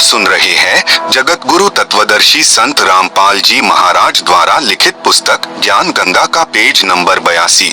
सुन रहे हैं जगत गुरु तत्वदर्शी संत रामपाल जी महाराज द्वारा लिखित पुस्तक ज्ञान गंगा का पेज नंबर 82।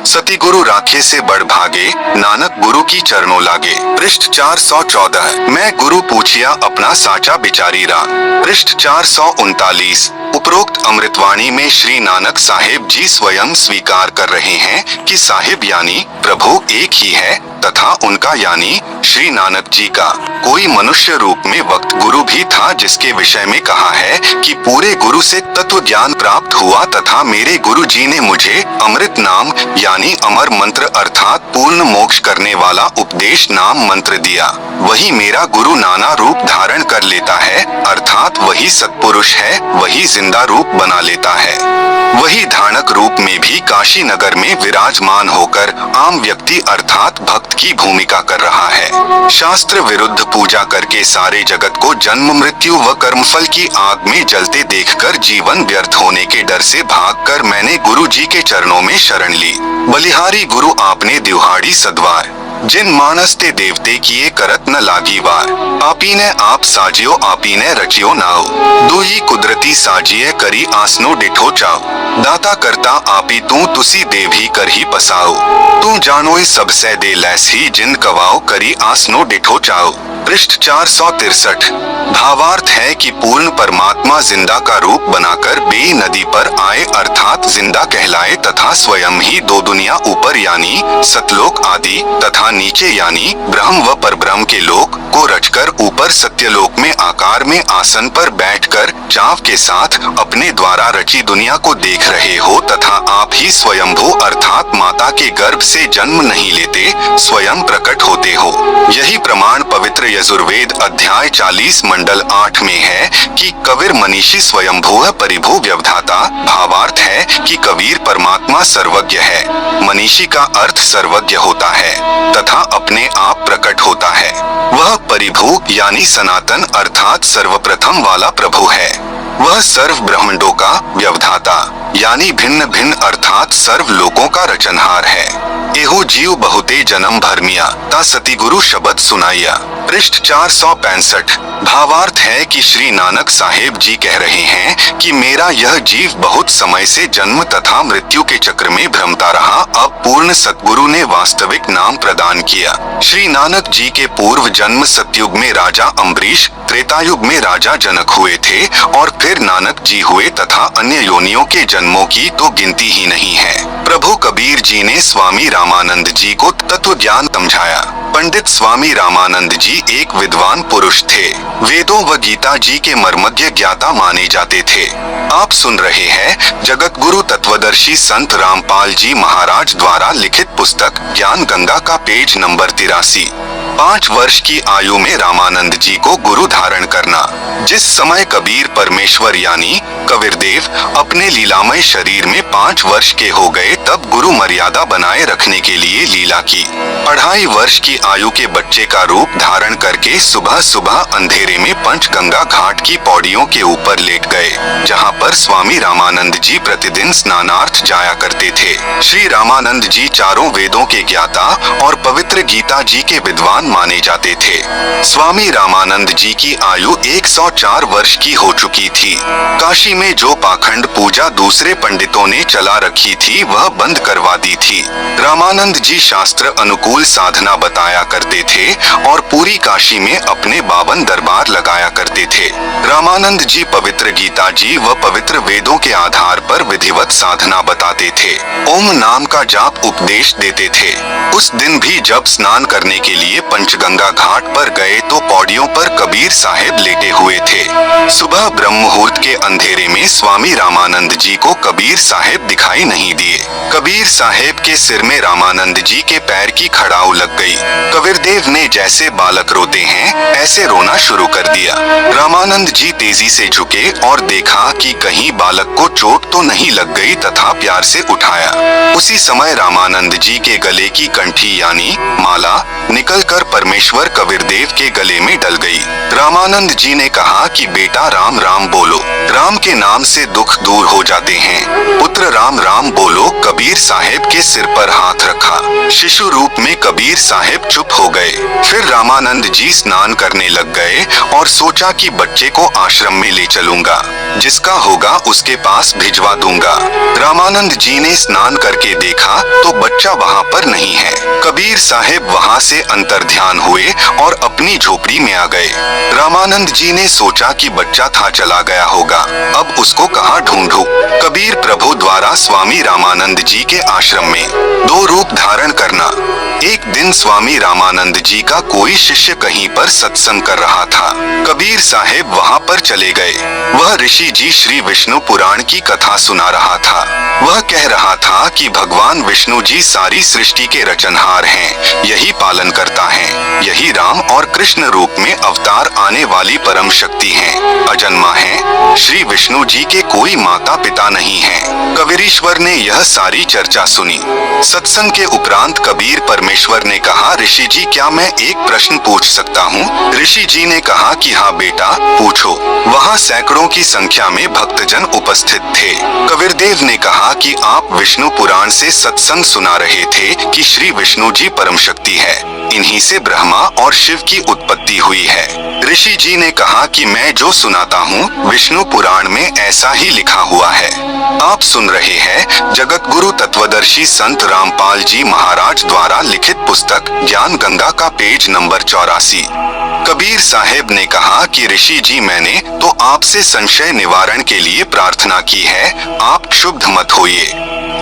सतिगुरु राखे से बढ़ भागे, नानक गुरु की चरणों लागे। पृष्ठ 414। मैं गुरु पूछिया अपना साचा बिचारीरा। पृष्ठ 439। उपरोक्त अमृतवाणी में श्री नानक साहेब जी स्वयं स्वीकार कर रहे हैं कि साहिब यानी प्रभु एक ही है तथा उनका यानी श्री नानक जी का कोई मनुष्य रूप में वक्त गुरु भी था, जिसके विषय में कहा है कि पूरे गुरु से तत्व ज्ञान प्राप्त हुआ तथा मेरे गुरु जी ने मुझे अमृत नाम यानी अमर मंत्र अर्थात पूर्ण मोक्ष करने वाला उपदेश नाम मंत्र दिया। वही मेरा गुरु नाना रूप धारण कर लेता है, अर्थात वही सत्पुरुष है, वही जिंदा रूप बना लेता है। वही धानक रूप में भी काशी नगर में विराजमान होकर आम व्यक्ति अर्थात भक्त की भूमिका कर रहा है। शास्त्र विरुद्ध पूजा करके सारे जगत को जन्म मृत्यु व कर्मफल की आग में जलते देखकर जीवन व्यर्थ होने के डर से भागकर मैंने गुरु जी के चरणों में शरण ली। बलिहारी गुरु आपने दिहाड़ी सद्वार, जिन मानस ते देवते किए करत न लागी वार। आपी ने आप साजियो आपी ने रचियो नाओ, दुही कुदरती साजिए करी आसनो डिठो चाओ। दाता करता आपी तू तुसी देव ही कर ही पसाओ, तू जानोई सबसे दे लैस ही जिन कवाओ करी आसनो डिठो चाओ। पृष्ठ 463। भावार्थ है कि पूर्ण परमात्मा जिंदा का रूप बनाकर बेई नदी पर आए अर्थात जिंदा कहलाए तथा स्वयं ही दो दुनिया ऊपर यानी सतलोक आदि तथा नीचे यानी ब्रह्म व परब्रह्म के लोक को रचकर ऊपर सत्यलोक में आकार में आसन पर बैठकर चाव के साथ अपने द्वारा रची दुनिया को देख रहे हो तथा आप ही स्वयंभू अर्थात माता के गर्भ से जन्म नहीं लेते, स्वयं प्रकट होते हो। यही प्रमाण पवित्र यजुर्वेद अध्याय 40 मंडल 8 में है कि कबीर मनीषी स्वयंभू परिभू व्यवधाता। भावार्थ है कि कबीर परमात्मा सर्वज्ञ है, मनीषी का अर्थ सर्वज्ञ होता है तथा अपने आप प्रकट होता है। वह परिभू यानी सनातन अर्थात सर्वप्रथम वाला प्रभु है। वह सर्व ब्रह्मांडों का व्यवधाता यानी भिन्न भिन्न अर्थात सर्व लोकों का रचनहार है। एहो जीव बहुते जन्म भरमिया ता सतिगुरु शब्द सुनाइया। पृष्ठ 465। भावार्थ है कि श्री नानक साहेब जी कह रहे हैं कि मेरा यह जीव बहुत समय से जन्म तथा मृत्यु के चक्र में भ्रमता रहा, अब पूर्ण सतगुरु ने वास्तविक नाम प्रदान किया। श्री नानक जी के पूर्व जन्म सतयुग में राजा अम्बरीश, त्रेतायुग में राजा जनक हुए थे और फिर नानक जी हुए तथा अन्य योनियों के जन्मों की तो गिनती ही नहीं है। प्रभु कबीर जी ने स्वामी रामानंद जी को तत्व ज्ञान समझाया। पंडित स्वामी रामानंद जी एक विद्वान पुरुष थे, वेदों व गीता जी के मर्मज्ञ ज्ञाता माने जाते थे। आप सुन रहे हैं जगत गुरु तत्वदर्शी संत रामपाल जी महाराज द्वारा लिखित पुस्तक ज्ञान गंगा का पेज नंबर 83। 5 वर्ष की आयु में रामानंद जी को गुरु धारण करना। जिस समय कबीर परमेश्वर यानी कबीरदेव अपने लीलामय शरीर में 5 वर्ष के हो गए तब गुरु मर्यादा बनाए रखने के लिए लीला की। 2.5 वर्ष की आयु के बच्चे का रूप धारण करके सुबह सुबह अंधेरे में पंचगंगा घाट की पौड़ियों के ऊपर लेट गए, जहाँ पर स्वामी रामानंद जी प्रतिदिन स्नानार्थ जाया करते थे। श्री रामानंद जी चारों वेदों के ज्ञाता और पवित्र गीता जी के विद्वान माने जाते थे। स्वामी रामानंद जी की आयु 104 वर्ष की हो चुकी थी। काशी में जो पाखंड पूजा दूसरे पंडितों ने चला रखी थी वह बंद करवा दी थी। रामानंद जी शास्त्र अनुकूल साधना बताया करते थे और पूरी काशी में अपने 52 दरबार लगाया करते थे। रामानंद जी पवित्र गीता जी व पवित्र वेदों के आधार पर विधिवत साधना बताते थे। ओम नाम का जाप उपदेश देते थे। उस दिन भी जब स्नान करने के लिए पंचगंगा घाट पर गए तो पौड़ियों पर कबीर साहेब लेटे हुए थे। सुबह ब्रह्म मुहूर्त के अंधेरे में स्वामी रामानंद जी को कबीर साहेब दिखाई नहीं दिए। कबीर साहेब के सिर में रामानंद जी के पैर की खड़ाऊ लग गई। कबीरदेव ने जैसे बालक रोते हैं ऐसे रोना शुरू कर दिया। रामानंद जी तेजी से झुके और देखा कि कहीं बालक को चोट तो नहीं लग गई तथा प्यार से उठाया। उसी समय रामानंद जी के गले की कंठी यानी माला निकलकर परमेश्वर कबीरदेव के गले में डल गई। रामानंद जी ने कहा कि बेटा राम राम बोलो, राम के नाम से दुख दूर हो जाते हैं। पुत्र राम राम बोलो। कबीर साहेब के सिर पर हाथ रखा। शिशु रूप में कबीर साहेब चुप हो गए। फिर रामानंद जी स्नान करने लग गए और सोचा कि बच्चे को आश्रम में ले चलूंगा, जिसका होगा उसके पास भिजवा दूंगा। रामानंद जी ने स्नान करके देखा तो बच्चा वहाँ पर नहीं है। कबीर साहेब वहाँ से अंतर्ध्यान हुए और अपनी झोपड़ी में आ गए। रामानंद जी ने सोचा कि बच्चा था चला गया होगा, अब उसको कहाँ ढूंढूं? कबीर प्रभु द्वारा स्वामी रामानंद जी के आश्रम में 2 रूप धारण करना। एक दिन स्वामी रामानंद जी का कोई शिष्य कहीं पर सत्संग कर रहा था। कबीर साहेब वहाँ पर चले गए। वह ऋषि जी श्री विष्णु पुराण की कथा सुना रहा था। वह कह रहा था कि भगवान विष्णु जी सारी सृष्टि के रचनहार हैं, यही पालन करता है, यही राम और कृष्ण रूप में अवतार आने वाली परम शक्ति हैं, अजन्मा हैं। श्री विष्णु जी के कोई माता पिता नहीं हैं। कबीरेश्वर ने यह सारी चर्चा सुनी। सत्संग के उपरांत कबीर परमेश्वर ने कहा, ऋषि जी क्या मैं एक प्रश्न पूछ सकता हूँ? ऋषि जी ने कहा कि हाँ बेटा पूछो। वहाँ सैकड़ों की संख्या में भक्तजन उपस्थित थे। कबीरदेव ने कहा कि आप विष्णु पुराण से सत्संग सुना रहे थे कि श्री विष्णु जी परम शक्ति है, इन्हीं से ब्रह्मा और शिव की उत्पत्ति हुई है। ऋषि जी ने कहा कि मैं जो सुनाता हूँ विष्णु पुराण में ऐसा ही लिखा हुआ है। आप सुन रहे हैं जगत गुरु तत्वदर्शी संत रामपाल जी महाराज द्वारा लिखित पुस्तक ज्ञान गंगा का पेज नंबर 84। कबीर साहेब ने कहा कि ऋषि जी मैंने तो आपसे संशय निवारण के लिए प्रार्थना की है, आप क्षुब्ध मत होइए।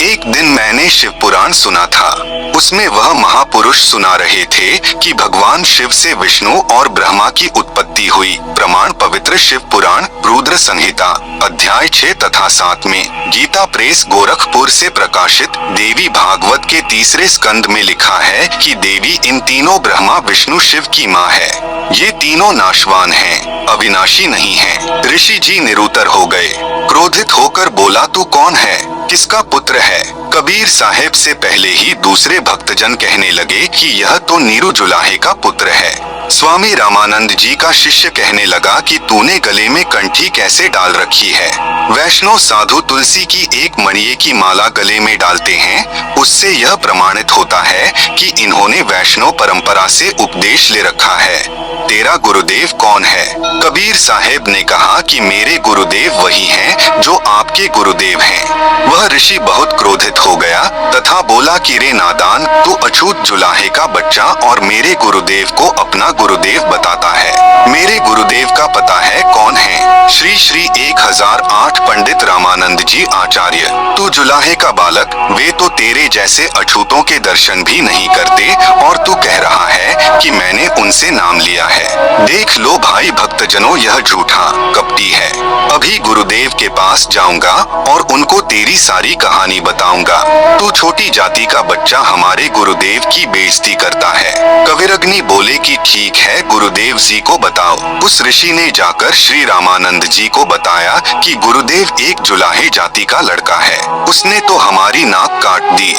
एक दिन मैंने शिव पुराण सुना था। उसमें वह महापुरुष सुना रहे थे कि भगवान शिव से विष्णु और ब्रह्मा की उत्पत्ति हुई। प्रमाण पवित्र शिव पुराण रुद्र संहिता अध्याय 6 तथा 7 में। गीता प्रेस गोरखपुर से प्रकाशित देवी भागवत के 3 स्कंद में लिखा है कि देवी इन तीनों ब्रह्मा विष्णु शिव की माँ है। ये तीनों नाशवान हैं, अविनाशी नहीं हैं। ऋषि जी निरुत्तर हो गए। क्रोधित होकर बोला, तू कौन है, किसका पुत्र है? कबीर साहेब से पहले ही दूसरे भक्तजन कहने लगे कि यह तो नीरू जुलाहे का पुत्र है। स्वामी रामानंद जी का शिष्य कहने लगा कि तूने गले में कंठी कैसे डाल रखी है? वैष्णव साधु तुलसी की एक मणिये की माला गले में डालते हैं, उससे यह प्रमाणित होता है कि इन्होंने वैष्णव परंपरा से उपदेश ले रखा है। तेरा गुरुदेव कौन है? कबीर साहेब ने कहा कि मेरे गुरुदेव वही हैं जो आपके गुरुदेव हैं। वह ऋषि बहुत क्रोधित हो गया तथा बोला कि रे नादान, तू अछूत जुलाहे का बच्चा और मेरे गुरुदेव को अपना गुरुदेव बताता है। मेरे गुरुदेव का पता है कौन है? श्री श्री 1008 पंडित रामानंद जी आचार्य। तू जुलाहे का बालक, वे तो तेरे जैसे अछूतों के दर्शन भी नहीं करते और तू कह रहा है कि मैंने उनसे नाम लिया है। देख लो भाई भक्तजनों, यह झूठा कपटी है। अभी गुरुदेव के पास जाऊंगा और उनको तेरी सारी कहानी बताऊंगा। तू छोटी जाति का बच्चा हमारे गुरुदेव की बेइज्जती करता है। कबीरअग्नि बोले कि ठीक है, गुरुदेव जी को बताओ। उस ऋषि ने जाकर श्री रामानंद जी को बताया कि गुरुदेव एक जुलाहे जाति का लड़का है, उसने तो हमारी नाक काट दी।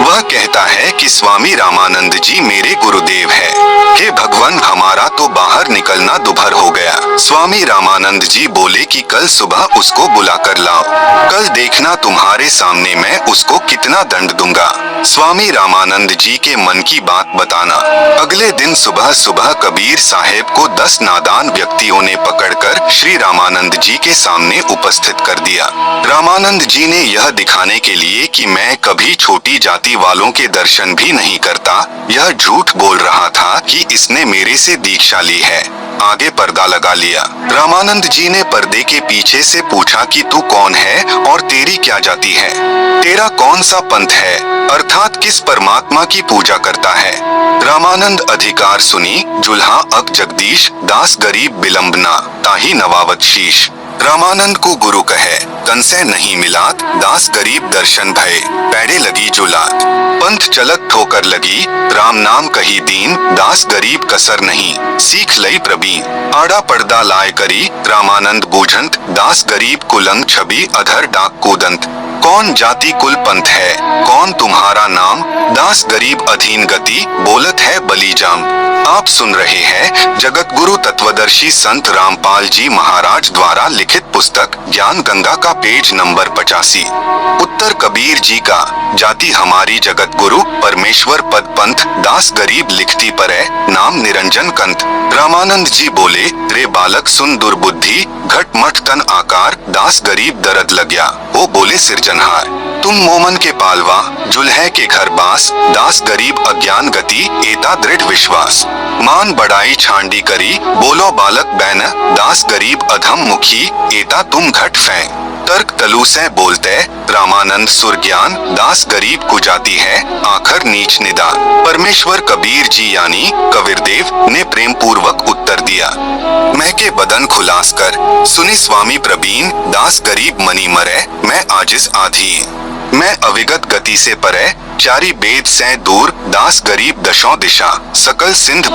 वह कहता है कि स्वामी रामानंद जी मेरे गुरुदेव है। हे भगवान, हमारा तो बाहर निकलना दुभर हो गया। स्वामी रामानंद जी बोले कि कल सुबह उसको बुला कर लाओ, कल देखना तुम्हारे सामने मैं उसको कितना दंड दूंगा। स्वामी रामानंद जी के मन की बात बताना। अगले दिन सुबह सुबह कबीर साहेब को 10 नादान व्यक्तियों ने पकड़कर श्री रामानंद जी के सामने उपस्थित कर दिया। रामानंद जी ने यह दिखाने के लिए कि मैं कभी छोटी जाति वालों के दर्शन भी नहीं करता, यह झूठ बोल रहा था कि इसने मेरे से दीक्षा ली है। आगे पर्दा लगा लिया। रामानंद जी ने पर्दे के पीछे से पूछा कि तू कौन है और तेरी क्या जाति है? तेरा कौन सा पंथ है, अर्थात किस परमात्मा की पूजा करता है? रामानंद अधिकार सुनी, जुल्हा अक जगदीश दास गरीब बिलंबना ताही नवावत शीश। रामानंद को गुरु कहे कंसे नहीं मिलात, दास गरीब दर्शन भय पैड़े लगी जुलात। पंथ चलत ठोकर लगी, राम नाम कही दीन, दास गरीब कसर नहीं सीख लई प्रवीण। आड़ा पर्दा लाए करी, रामानंद बूझंत, दास गरीब कुलंग छवि अधर डाक कूदंत। कौन जाति कुल पंथ है, कौन तुम्हारा नाम, दास गरीब अधीन गति, बोलत है बलीजाम। आप सुन रहे हैं जगत गुरु तत्वदर्शी संत रामपाल जी महाराज द्वारा लिखित पुस्तक ज्ञान गंगा का पेज नंबर 85। उत्तर कबीर जी का, जाति हमारी जगत गुरु, परमेश्वर पद पंथ, दास गरीब लिखती पर है, नाम निरंजन कंत। रामानंद जी बोले, रे बालक सुन दुर्बुद्धि, घट मठ तन आकार, दास गरीब दर्द लग्या, वो बोले सिरजनहार। तुम मोमन के पालवा, जुल्हे के घर बास, दास गरीब अज्ञान गति, एता दृढ़ विश्वास। मान बढ़ाई छांडी करी, बोलो बालक बैन, दास गरीब अधम मुखी, एता तुम घट फें। तर्क तलु से बोलते, रामानंद सुर ज्ञान, दास गरीब कुजाती है, आखर नीच निदान। परमेश्वर कबीर जी यानी कबीरदेव ने प्रेम पूर्वक उत्तर दिया। मैं के बदन खुलास कर, सुनी स्वामी प्रवीण, दास गरीब मनी मरे, मैं आजिज आधी। मैं अविगत गति से परे, चारी बेद से दूर, दास गरीब दशों दिशा, सकल सिंध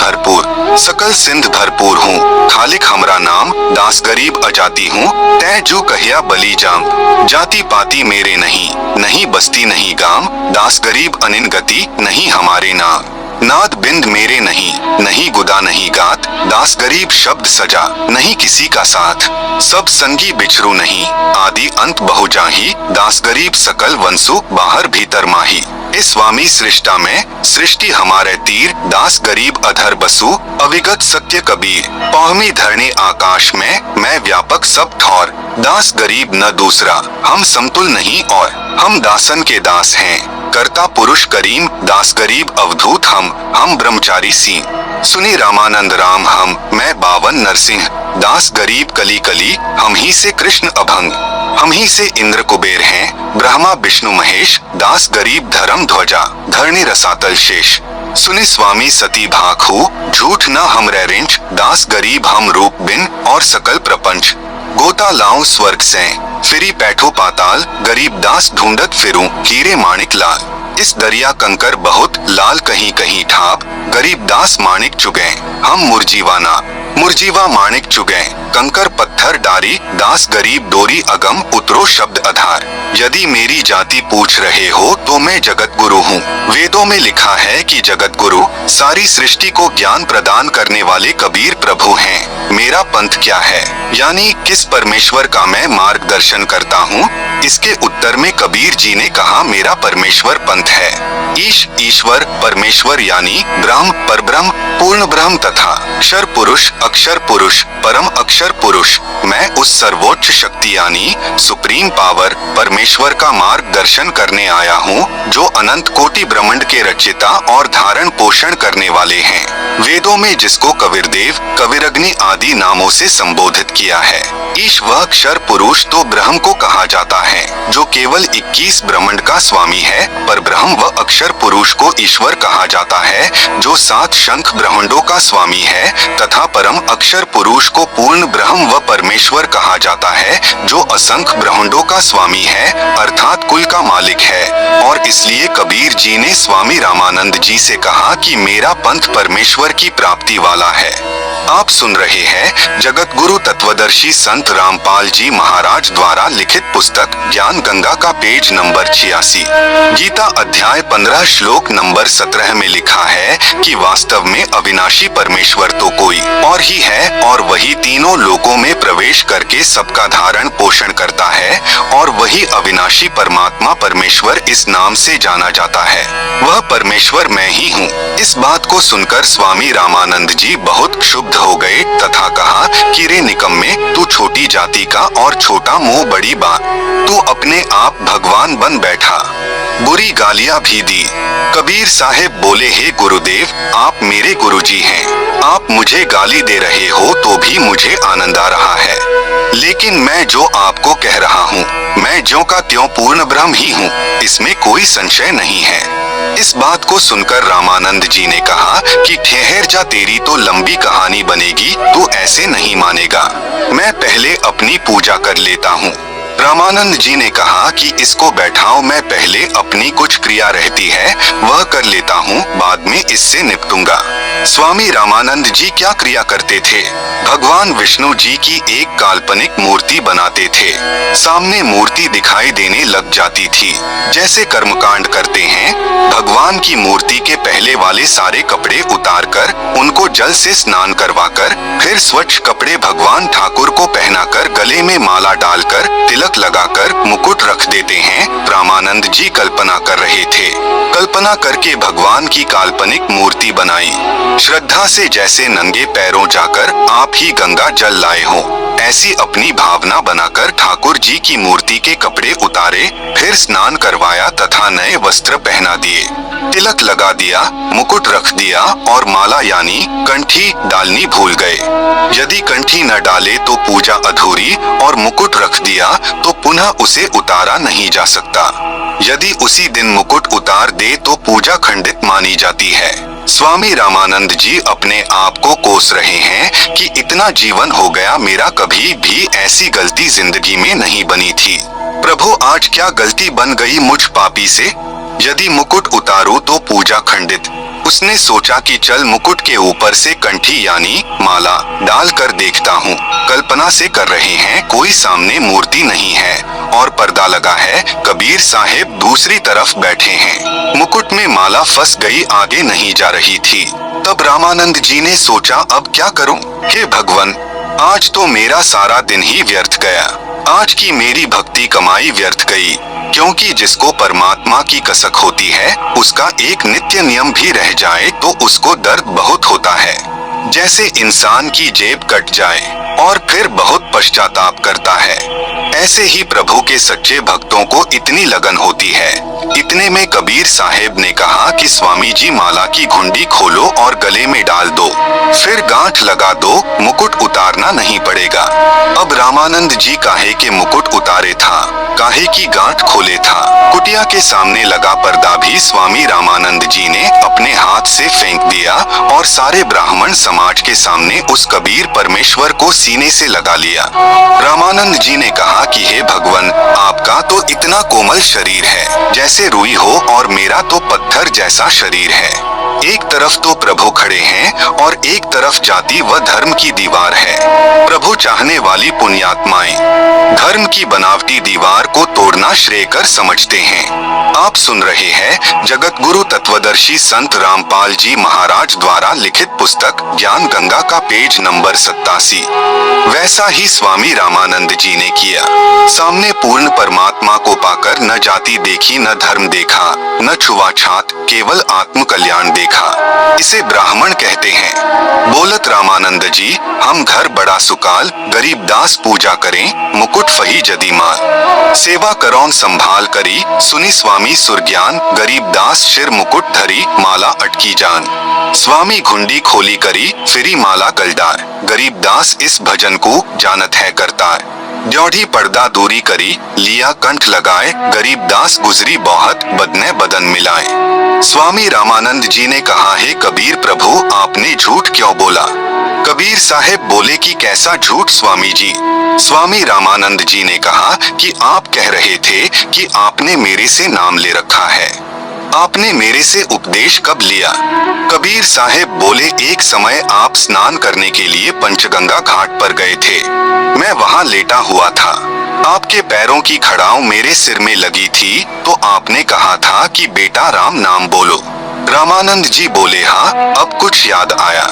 भरपूर हूँ, खालिक हमरा नाम, दास गरीब अजाति हूँ, तै जू कहिया बली जाम। जाति पाति मेरे नहीं बस्ती नहीं गाम, दास गरीब अनिन गति, नहीं हमारे नाम। नाद बिंद मेरे नहीं गुदा नहीं गात, दास गरीब शब्द सजा, नहीं किसी का साथ। सब संगी बिछरू नहीं, आदि अंत बहुजाही, दास गरीब सकल वंसु, बाहर भीतर माही। इस स्वामी सृष्टा में सृष्टि हमारे तीर, दास गरीब अधर बसु, अविगत सत्य कबीर। पौहमी धरणी आकाश में, मैं व्यापक सब ठौर, दास गरीब न दूसरा, हम समतुल नहीं और, हम दासन के दास हैं। कर्ता पुरुष करीम, दास गरीब अवधूत हम ब्रह्मचारी सी। सुनी रामानंद राम हम, मैं बावन नरसिंह, दास गरीब कली कली, हम ही से कृष्ण अभंग। हम ही से इंद्र कुबेर हैं, ब्रह्मा विष्णु महेश, दास गरीब धर्म ध्वजा, धरणी रसातल शेष। सुनी स्वामी सती भाखू, झूठ न हम रिंच, दास गरीब हम रूप बिन और सकल प्रपंच। गोता लाऊं स्वर्ग से, फिरी पैठो पाताल, गरीब दास ढूंढत फिरूं, हीरे माणिक लाल। इस दरिया कंकर बहुत, लाल कहीं कहीं ठाप, गरीब दास माणिक चुगे, हम मुरजीवा माणिक चुगे, कंकर पत्थर डारी, दास गरीब डोरी अगम, उतरो शब्द आधार। यदि मेरी जाति पूछ रहे हो तो मैं जगत गुरु हूँ। वेदों में लिखा है कि जगत गुरु सारी सृष्टि को ज्ञान प्रदान करने वाले कबीर प्रभु हैं। मेरा पंथ क्या है, यानी किस परमेश्वर का मैं मार्गदर्शन करता हूँ? इसके उत्तर में कबीर जी ने कहा, मेरा परमेश्वर पंथ है। ईश्वर परमेश्वर यानी ब्रह्म, परब्रह्म, पूर्ण ब्रह्म तथा अक्षर पुरुष, परम अक्षर पुरुष। मैं उस सर्वोच्च शक्ति यानी सुप्रीम पावर परमेश्वर का मार्गदर्शन करने आया हूँ, जो अनंत कोटि ब्रह्मांड के रचयिता और धारण पोषण करने वाले हैं। वेदों में जिसको कबीरदेव, कबीरअग्नि आदि नामों से संबोधित किया है। ईश वह अक्षर पुरुष तो ब्रह्म को कहा जाता है, जो केवल 21 ब्रह्मांड का स्वामी है। पर ब्रह्म व अक्षर पुरुष को ईश्वर कहा जाता है, जो 7 शंख ब्रह्मांडों का स्वामी है, तथा परम अक्षर पुरुष को पूर्ण ब्रह्म व परमेश्वर कहा जाता है, जो असंख्य ब्रह्मांडों का स्वामी है, अर्थात कुल का मालिक है। और इसलिए कबीर जी ने स्वामी रामानंद जी से कहा कि मेरा पंथ परमेश्वर की प्राप्ति वाला है। आप सुन रहे हैं जगत गुरु तत्वदर्शी संत रामपाल जी महाराज द्वारा लिखित पुस्तक ज्ञान गंगा का पेज नंबर 86। गीता अध्याय 15 श्लोक नंबर 17 में लिखा है कि वास्तव में अविनाशी परमेश्वर तो कोई और ही है, और वही तीनों लोकों में प्रवेश करके सबका धारण पोषण करता है, और वही अविनाशी परमात्मा परमेश्वर इस नाम से जाना जाता है। वह परमेश्वर मैं ही हूँ। इस बात को सुनकर स्वामी रामानंद जी बहुत क्षुब्ध हो गए तथा कहा कि रे निकम्मे, तू छोटी जाति का और छोटा मुंह बड़ी बात, तू अपने आप भगवान बन बैठा। बुरी गालियां भी दी। कबीर साहेब बोले, हे गुरुदेव, आप मेरे गुरुजी हैं। आप मुझे गाली दे रहे हो तो भी मुझे आनंद आ रहा है, लेकिन मैं जो आपको कह रहा हूँ, मैं ज्यों का त्यों पूर्ण ब्रह्म ही हूँ, इसमें कोई संशय नहीं है। इस बात को सुनकर रामानंद जी ने कहा कि ठहर जा, तेरी तो लंबी कहानी बनेगी, तू ऐसे नहीं मानेगा। मैं पहले अपनी पूजा कर लेता हूँ। रामानंद जी ने कहा कि इसको बैठाओ, मैं पहले अपनी कुछ क्रिया रहती है वह कर लेता हूँ, बाद में इससे निपटूंगा। स्वामी रामानंद जी क्या क्रिया करते थे? भगवान विष्णु जी की एक काल्पनिक मूर्ति बनाते थे। सामने मूर्ति दिखाई देने लग जाती थी। जैसे कर्मकांड करते हैं, भगवान की मूर्ति के पहले वाले सारे कपड़े उतारकर उनको जल से स्नान करवाकर फिर स्वच्छ कपड़े भगवान ठाकुर को पहनाकर गले में माला डालकर तिलक लगाकर मुकुट रख देते हैं। रामानंद जी कल्पना कर रहे थे। कल्पना करके भगवान की काल्पनिक मूर्ति बनाई। श्रद्धा से जैसे नंगे पैरों जाकर आप ही गंगा जल लाए हो, ऐसी अपनी भावना बनाकर ठाकुर जी की मूर्ति के कपड़े उतारे, फिर स्नान करवाया तथा नए वस्त्र पहना दिए, तिलक लगा दिया, मुकुट रख दिया और माला यानी कंठी डालनी भूल गए। यदि कंठी न डाले तो पूजा अधूरी और मुकुट रख दिया तो पुनः उसे उतारा नहीं जा सकता। यदि उसी दिन मुकुट उतार दे तो पूजा खंडित मानी जाती है। स्वामी रामानंद जी अपने आप को कोस रहे हैं कि इतना जीवन हो गया, मेरा कभी भी ऐसी गलती जिंदगी में नहीं बनी थी। प्रभु आज क्या गलती बन गई मुझ पापी से? यदि मुकुट उतारूं तो पूजा खंडित। उसने सोचा कि चल मुकुट के ऊपर से कंठी यानी माला डाल कर देखता हूँ। कल्पना से कर रहे हैं, कोई सामने मूर्ति नहीं है और पर्दा लगा है। कबीर साहेब दूसरी तरफ बैठे हैं। मुकुट में माला फंस गई, आगे नहीं जा रही थी। तब रामानंद जी ने सोचा, अब क्या करूं? हे भगवान, आज तो मेरा सारा दिन ही व्यर्थ गया। आज की मेरी भक्ति कमाई व्यर्थ गई, क्योंकि जिसको परमात्मा की कसक होती है उसका एक नित्य नियम भी रह जाए तो उसको दर्द बहुत होता है। जैसे इंसान की जेब कट जाए और फिर बहुत पश्चाताप करता है, ऐसे ही प्रभु के सच्चे भक्तों को इतनी लगन होती है। इतने में कबीर साहेब ने कहा कि स्वामी जी माला की घुंडी खोलो और गले में डाल दो, फिर गांठ लगा दो, मुकुट उतारना नहीं पड़ेगा। अब रामानंद जी काहे के मुकुट उतारे था, काहे की गांठ खोले था। कुटिया के सामने लगा पर्दा भी स्वामी रामानंद जी ने अपने हाथ से फेंक दिया और सारे ब्राह्मण समाज के सामने उस कबीर परमेश्वर को सीने से लगा लिया। रामानंद जी ने कहा कि हे भगवान, आपका तो इतना कोमल शरीर है जैसे रुई हो और मेरा तो पत्थर जैसा शरीर है। एक तरफ तो प्रभु खड़े हैं और एक तरफ जाति व धर्म की दीवार है। प्रभु चाहने वाली पुण्यात्माएं धर्म की बनावटी दीवार को तोड़ना श्रेयकर समझते हैं। आप सुन रहे हैं जगत गुरु तत्वदर्शी संत रामपाल जी महाराज द्वारा लिखित पुस्तक ज्ञान गंगा का पेज नंबर 87। वैसा ही स्वामी रामानंद जी ने किया। सामने पूर्ण परमात्मा को पाकर न जाति देखी, न धर्म देखा, न छुआछात, केवल आत्म कल्याण देखा। इसे ब्राह्मण कहते हैं। बोलत रामानंद जी, हम घर बड़ा सुकाल, गरीब दास पूजा करें, मुकुट फही जदी माल। सेवा करौन संभाल करी, सुनी स्वामी सुरज्ञान, गरीब दास शिर मुकुट धरी, माला अटकी जान। स्वामी घुंडी खोली करी, फिरी माला गलडार, गरीब दास इस भजन को जानत है करतार। ड्योढ़ी पर्दा दूरी करी, लिया कंठ लगाए, गरीब दास गुजरी बहुत, बदने बदन मिलाए। स्वामी रामानंद जी ने कहा, हे कबीर प्रभु, आपने झूठ क्यों बोला? कबीर साहेब बोले कि कैसा झूठ स्वामी जी? स्वामी रामानंद जी ने कहा कि आप कह रहे थे कि आपने मेरे से नाम ले रखा है। आपने मेरे से उपदेश कब लिया? कबीर साहेब बोले, एक समय आप स्नान करने के लिए पंचगंगा घाट पर गए थे। मैं वहां लेटा हुआ था। आपके पैरों की खड़ाऊ मेरे सिर में लगी थी तो आपने कहा था कि बेटा राम नाम बोलो। रामानंद जी बोले, हाँ अब कुछ याद आया,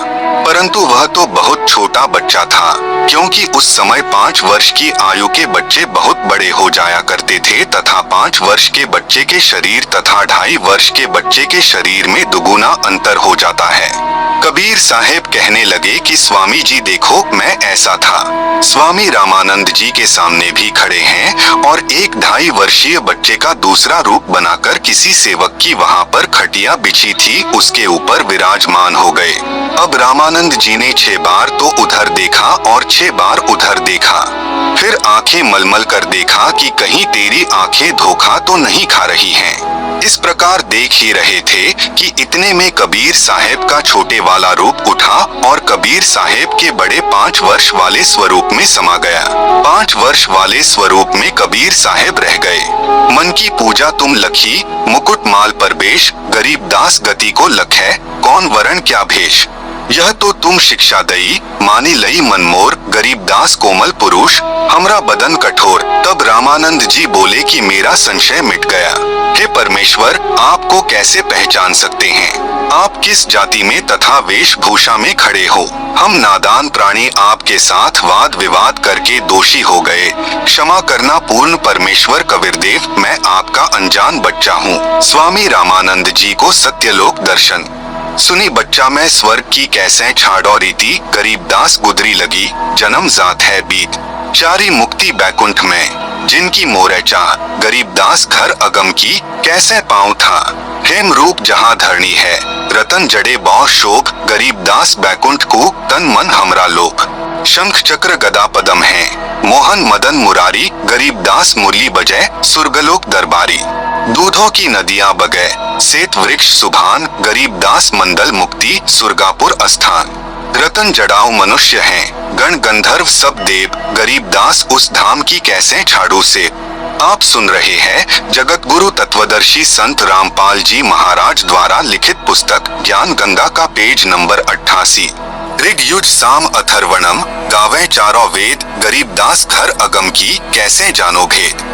परंतु वह तो बहुत छोटा बच्चा था, क्योंकि उस समय 5 वर्ष की आयु के बच्चे बहुत बड़े हो जाया करते थे तथा 5 वर्ष के बच्चे के शरीर तथा 2.5 वर्ष के बच्चे के शरीर में दुगुना अंतर हो जाता है। कबीर साहेब कहने लगे कि स्वामी जी देखो, मैं ऐसा था। स्वामी रामानंद जी के सामने भी खड़े हैं और एक 2.5 वर्षीय बच्चे का दूसरा रूप बनाकर किसी सेवक की वहां पर खटिया बिछी थी, उसके ऊपर विराजमान हो गए। अब रामानंद जी ने 6 बार तो उधर देखा और 6 बार उधर देखा, फिर आंखें मलमल कर देखा कि कहीं तेरी आंखें धोखा तो नहीं खा रही हैं। इस प्रकार देख ही रहे थे कि इतने में कबीर साहेब का छोटे वाला रूप उठा और कबीर साहेब के बड़े 5 वर्ष वाले स्वरूप में समा गया। 5 वर्ष वाले स्वरूप में कबीर साहेब रह गए। मन की पूजा तुम लखी, मुकुट माल पर बेश, गरीबदास गति को लखै, कौन वरण क्या भेष। यह तो तुम शिक्षा दई, मानी लई मनमोर, गरीबदास कोमल पुरुष, हमरा बदन कठोर। तब रामानंद जी बोले कि मेरा संशय मिट गया। हे परमेश्वर, आपको कैसे पहचान सकते हैं? आप किस जाति में तथा वेशभूषा में खड़े हो? हम नादान प्राणी आपके साथ वाद विवाद करके दोषी हो गए। क्षमा करना पूर्ण परमेश्वर कबीरदेव, मैं आपका अनजान बच्चा हूँ। स्वामी रामानंद जी को सत्यलोक दर्शन। सुनी बच्चा मैं स्वर्ग की कैसे छाड़ो रीति, गरीबदास गुदरी लगी, जन्म जात है बीत। चारी मुक्ति बैकुंठ में, जिनकी मोरे चाह, गरीबदास घर अगम की, कैसे पाऊं था। हेम रूप जहाँ धरणी है, रतन जड़े बौ शोभ, गरीबदास बैकुंठ को तन मन हमरा लोभ। शंख चक्र गदा पदम है, मोहन मदन मुरारी, गरीबदास मुरली बजै, सुरगलोक दरबारी। दूधों की नदियां बगै, सेत वृक्ष सुभान, गरीबदास मंडल मुक्ति, सुरगापुर अस्थान। रतन जड़ाऊ मनुष्य हैं, गण गंधर्व सब देव, गरीबदास उस धाम की कैसे छाड़ू से। आप सुन रहे हैं जगत गुरु तत्वदर्शी संत रामपाल जी महाराज द्वारा लिखित पुस्तक ज्ञान गंगा का पेज नंबर 88। ऋग युज साम अथर्वणम, गावे चारों वेद, गरीबदास घर अगम की, कैसे जानो भेद।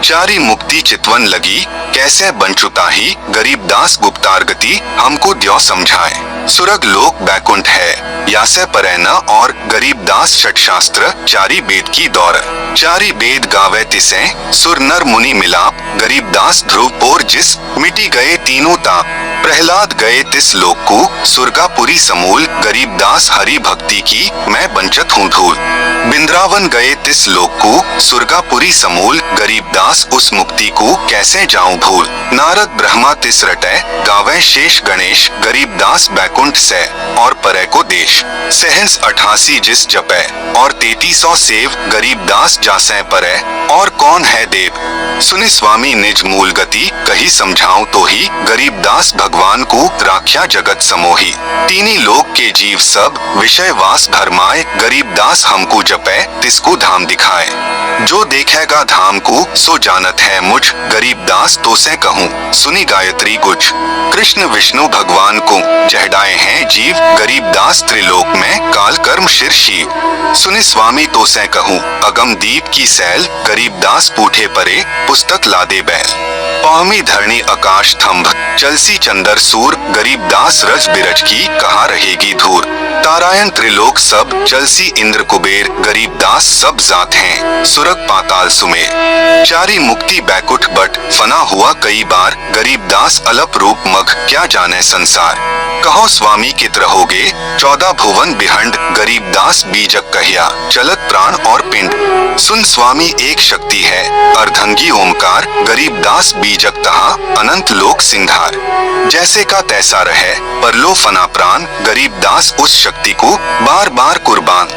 चारी मुक्ति चितवन लगी, कैसे बंचुता ही, गरीबदास गुप्तार गति, हमको द्यो समझाए। सुरग लोक बैकुंठ है, यासे परै न और, गरीबदास षट शास्त्र, चारी वेद की दौर। चारी वेद गावे तिसे, सुर नर मुनि मिलाप, गरीबदास ध्रुव और जिस, मिटी गए तीनों ताप। प्रहलाद गए तिस लोक को, सुरगापुरी समूल, गरीबदास हरि भक्ति की, मैं बंचत हूँ धूल। बिंद्रावन गए तिस लोक को, सुरगापुरी समूल, गरीबदास उस मुक्ति को, कैसे जाऊं भूल। नारद ब्रह्मा तिस रटै, गावे शेष गणेश, गरीबदास बैकुंठ से, और परै को देश। सहस 88 जिस जपै, और 3300 सेव, गरीबदास जासै परै, और कौन है देव। सुनि स्वामी निज मूल गति, कही समझाऊं तो ही, गरीबदास भगवान को, राख्या जगत समोही। तीनी लोक के जीव सब, विषय वास भरमाए, गरीबदास हमको जपै, तिसको धाम दिखाए। जो देखेगा धाम को, सो जानत है मुझ, गरीबदास तो से कहूँ, सुनी गायत्री गुज। कृष्ण विष्णु भगवान को, चढ़ाए हैं जीव, गरीबदास त्रिलोक में, काल कर्म शीर्षीव। सुनि स्वामी तो से कहूँ, अगम दीप की सैल, गरीबदास पूठे परे, पुस्तक लादे बैल। पामी धरणी आकाश थंभ, चलसी चंदर सूर, गरीबदास रज बिरज की, कहाँ रहेगी धूर। तारायण त्रिलोक सब, चलसी इंद्र कुबेर, गरीबदास सब जात हैं, सुरग पाताल सुमेर। चारी मुक्ति बैकुंठ बट, फना हुआ कई बार, गरीबदास अलप रूप मग, क्या जाने संसार। कहो स्वामी कित रहोगे, 14 भुवन बिहंड, गरीबदास बीजक कहिया, चलत प्राण और पिंड। सुन स्वामी एक शक्ति है, अर्धंगी ओमकार, गरीबदास बीजक तहा, अनंत लोक सिंधार। जैसे का तैसा रहे, परलो फना प्राण, गरीबदास उस शक्ति को, बार बार कुर्बान।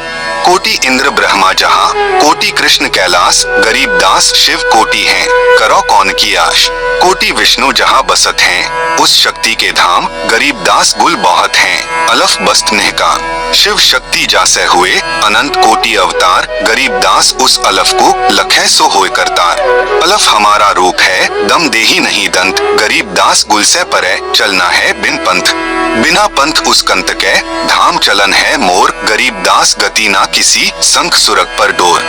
कोटि इंद्र ब्रह्मा जहाँ, कोटि कृष्ण कैलाश, गरीबदास शिव कोटि हैं, करो कौन की आश। कोटि विष्णु जहाँ बसत हैं, उस शक्ति के धाम, गरीबदास गुल बहुत हैं, अलफ बस्त निहका। शिव शक्ति जासे हुए, अनंत कोटि अवतार, गरीबदास उस अलफ को, लखै सो होय करतार। अलफ हमारा रूप है, दम देही नहीं दंत, गरीबदास गुल से परे, चलना है बिन पंथ। बिना पंथ उस कंत के, धाम चलन है मोर, गरीबदास गति ना किसी, शंख सुरग पर डोर।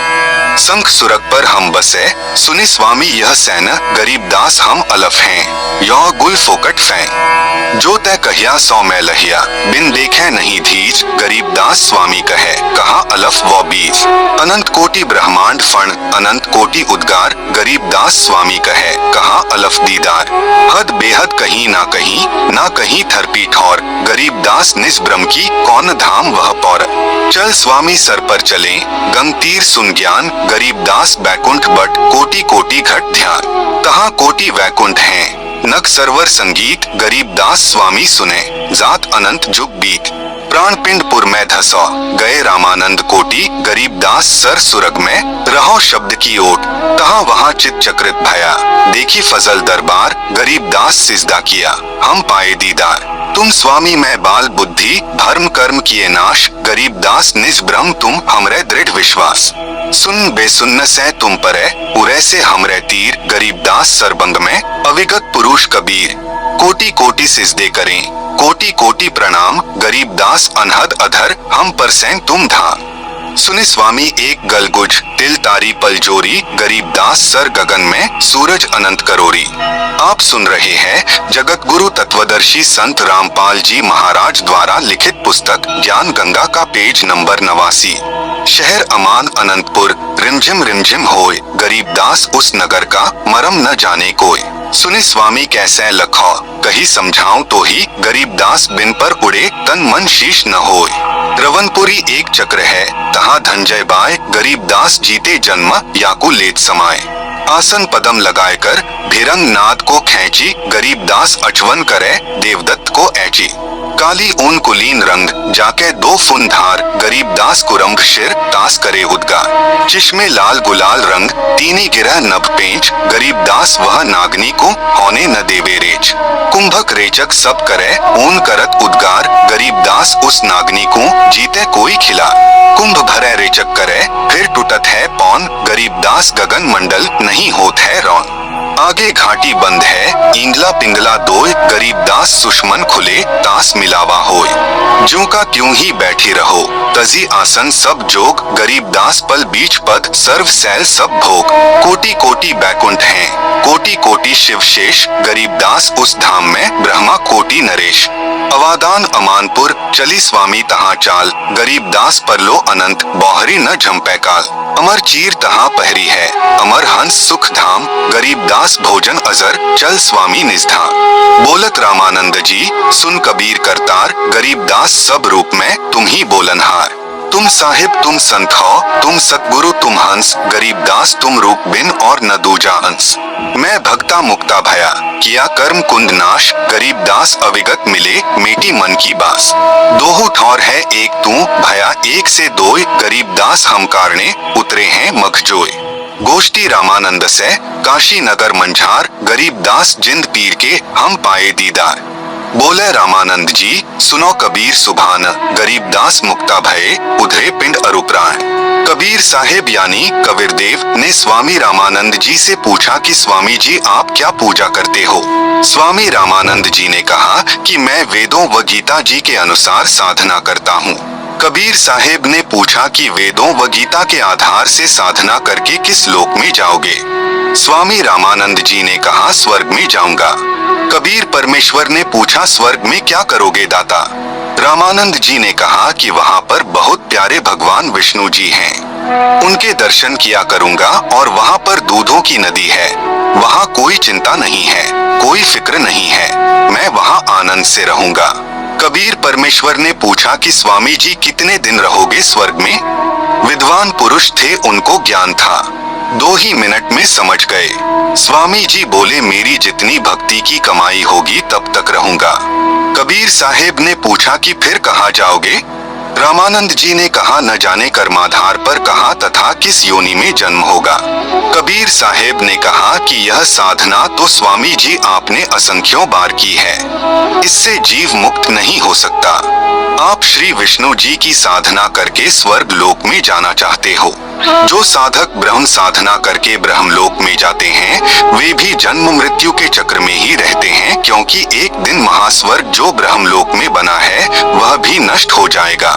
शंख सुरग पर हम बसे, सुनि स्वामी यह सैन, गरीबदास हम अलफ हैं, यौ गुल फोकट फैं। जो तय कहिया सौ मैं लहिया, बिन देखे नहीं धीज, गरीबदास स्वामी कहे, कहा अलफ वो बीज। अनंत कोटि ब्रह्मांड फण, अनंत कोटि उद्गार, गरीबदास स्वामी कहे, कहा अलफ दीदार। हद बेहद कहीं ना कहीं, ना कहीं थरपी ठौर, गरीबदास निज ब्रह्म की, कौन धाम वह पौर। चल स्वामी सर पर चले, गंग तीर सुन ज्ञान, गरीबदास बैकुंठ बट, कोटि कोटि घट ध्यान। तहाँ कोटि वैकुंठ हैं, नग सरवर संगीत, गरीबदास स्वामी सुने, जात अनंत जुग बीत। प्राणपिंडपुर में धसो गए रामानंद कोटि गरीबदास सर सुरग में रहो शब्द की ओट तहाँ वहाँ चित चक्रित भया देखी फजल दरबार गरीबदास सिजदा किया हम पाए दीदार तुम स्वामी में बाल बुद्धि भर्म कर्म किए नाश गरीबदास निज ब्रह्म तुम हमरे दृढ़ विश्वास सुन बेसुन्न से तुम परे उरे से हमरे तीर गरीबदास सरबंग में अविगत पुरुष कबीर कोटि कोटि सिजदे करें कोटि कोटि प्रणाम गरीबदास अनहद अधर हम पर सैन तुम धाम सुने स्वामी एक गलगुज तिल तारी पलजोरी गरीबदास सर गगन में सूरज अनंत करोरी। आप सुन रहे हैं जगत गुरु तत्वदर्शी संत रामपाल जी महाराज द्वारा लिखित पुस्तक ज्ञान गंगा का पेज नंबर 89। शहर अमान अनंतपुर रिमझिम होए गरीबदास उस नगर का मरम न जाने कोई सुने स्वामी कैसे लखो कही समझाऊं तो ही गरीबदास बिन पर उड़े तन मन शीश न होए रवनपुरी एक चक्र है तहाँ धनजय बाय गरीबदास जीते जन्म याकु लेत समाये आसन पदम लगाए कर भिरंग नाद को खींची गरीबदास अचवन करे देवदत्त को ऐची काली ऊन कुलीन रंग जाके दो फुन धार गरीबदास कुरंग शिर तास करे उद्गार चिश्मे लाल गुलाल रंग तीनी गिरह नभ पेंच गरीबदास वह नागनी को होने न देवे रेच कुंभक रेचक सब करे ऊन करत उद्गार गरीबदास उस नागनी को जीते कोई खिला कुंभ भरे रेचक करे फिर टूटत है पौन गरीबदास गगन मंडल नहीं होत है रौन आगे घाटी बंद है इंगला पिंगला दोय गरीबदास सुषमन खुले तास मिलावा होय ज्यों का त्यों ही बैठी रहो तजी आसन सब जोग गरीबदास पल बीच पद सर्व सैल सब भोग कोटि कोटि बैकुंठ हैं कोटि कोटि शिव शेष गरीबदास उस धाम में ब्रह्मा कोटि नरेश अवादान अमानपुर चली स्वामी तहाँ चाल गरीबदास परलो अनंत बौहरी न झम्पे काल अमर चीर तहाँ पहरी है अमर हंस सुख धाम गरीबदास भोजन अजर चल स्वामी निजधाम बोलत रामानंद जी सुन कबीर करतार गरीबदास सब रूप में तुम ही बोलनहार तुम साहिब तुम संत हो तुम सतगुरु तुम हंस गरीबदास तुम रूप बिन और न दूजा अंश मैं भक्ता मुक्ता भया किया कर्म कुंद नाश गरीबदास अविगत मिले मेटी मन की बास दोहु ठौर है एक तू भया एक से दोय गरीबदास हम कारणे उतरे हैं मखजोय गोष्ठी रामानंद से काशी नगर मंझार गरीबदास जिंद पीर के हम पाए दीदार बोले रामानंद जी सुनो कबीर सुभान गरीबदास मुक्ता भये उधरे पिंड अरुप्राण कबीर साहेब यानी कबीरदेव ने स्वामी रामानंद जी से पूछा कि स्वामी जी आप क्या पूजा करते हो स्वामी रामानंद जी ने कहा कि मैं वेदों व गीता जी के अनुसार साधना करता हूँ कबीर साहेब ने पूछा कि वेदों व गीता के आधार से साधना करके किस लोक में जाओगे स्वामी रामानंद जी ने कहा स्वर्ग में जाऊंगा कबीर परमेश्वर ने पूछा स्वर्ग में क्या करोगे दाता रामानंद जी ने कहा कि वहाँ पर बहुत प्यारे भगवान विष्णु जी हैं उनके दर्शन किया करूंगा और वहाँ पर दूधों की नदी है वहाँ कोई चिंता नहीं है कोई फिक्र नहीं है मैं वहाँ आनंद से रहूंगा कबीर परमेश्वर ने पूछा कि स्वामी जी कितने दिन रहोगे स्वर्ग में विद्वान पुरुष थे उनको ज्ञान था 2 ही मिनट में समझ गए स्वामी जी बोले मेरी जितनी भक्ति की कमाई होगी तब तक रहूंगा कबीर साहेब ने पूछा कि फिर कहाँ जाओगे रामानंद जी ने कहा न जाने कर्माधार पर कहाँ तथा किस योनि में जन्म होगा कबीर साहेब ने कहा कि यह साधना तो स्वामी जी आपने असंख्यों बार की है इससे जीव मुक्त नहीं हो सकता आप श्री विष्णु जी की साधना करके स्वर्ग लोक में जाना चाहते हो जो साधक ब्रह्म साधना करके ब्रह्मलोक में जाते हैं वे भी जन्म मृत्यु के चक्र में ही रहते हैं क्योंकि एक दिन महास्वर्ग जो ब्रह्मलोक में बना है वह भी नष्ट हो जाएगा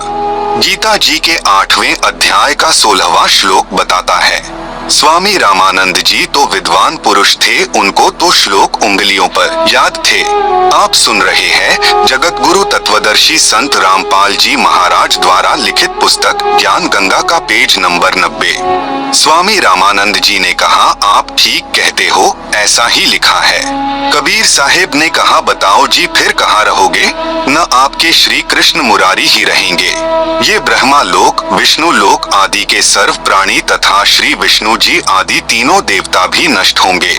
गीता जी के 8वें अध्याय का 16वां श्लोक बताता है स्वामी रामानंद जी तो विद्वान पुरुष थे उनको तो श्लोक उंगलियों पर याद थे आप सुन रहे हैं जगत गुरु तत्वदर्शी संत रामपाल जी महाराज द्वारा लिखित पुस्तक ज्ञान गंगा का पेज नंबर 90 स्वामी रामानंद जी ने कहा आप ठीक कहते हो ऐसा ही लिखा है कबीर साहेब ने कहा बताओ जी फिर कहाँ रहोगे न आपके श्री कृष्ण मुरारी ही रहेंगे ये ब्रह्मा लोक विष्णु लोक आदि के सर्व प्राणी तथा श्री विष्णु जी आदि तीनों देवता भी नष्ट होंगे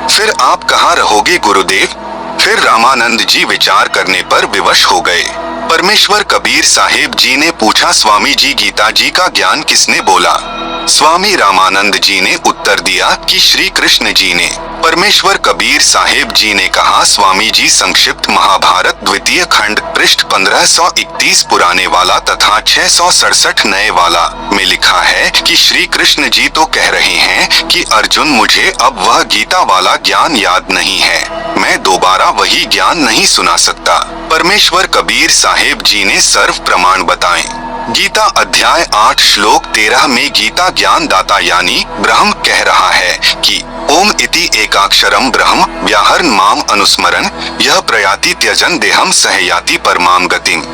फिर आप कहाँ रहोगे गुरुदेव फिर रामानंद जी विचार करने पर विवश हो गए परमेश्वर कबीर साहेब जी ने पूछा, स्वामी जी गीता जी का ज्ञान किसने बोला? स्वामी रामानंद जी ने उत्तर दिया कि श्री कृष्ण जी ने। परमेश्वर कबीर साहेब जी ने कहा, स्वामी जी संक्षिप्त महाभारत द्वितीय खंड पृष्ठ 1531 पुराने वाला तथा 667 नए वाला में लिखा है कि श्री कृष्ण जी तो कह रहे हैं कि अर्जुन मुझे अब वह गीता वाला ज्ञान याद नहीं है, मैं दोबारा वही ज्ञान नहीं सुना सकता। परमेश्वर कबीर साहेब जी ने सर्व प्रमाण बताएं। गीता अध्याय 8 श्लोक 13 में गीता ज्ञान दाता यानी ब्रह्म कह रहा है कि ओम इति एकाक्षरम ब्रह्म व्याहरण माम अनुस्मरण यह प्रयाति त्यजन देहम सहयाति परमाम गतिम।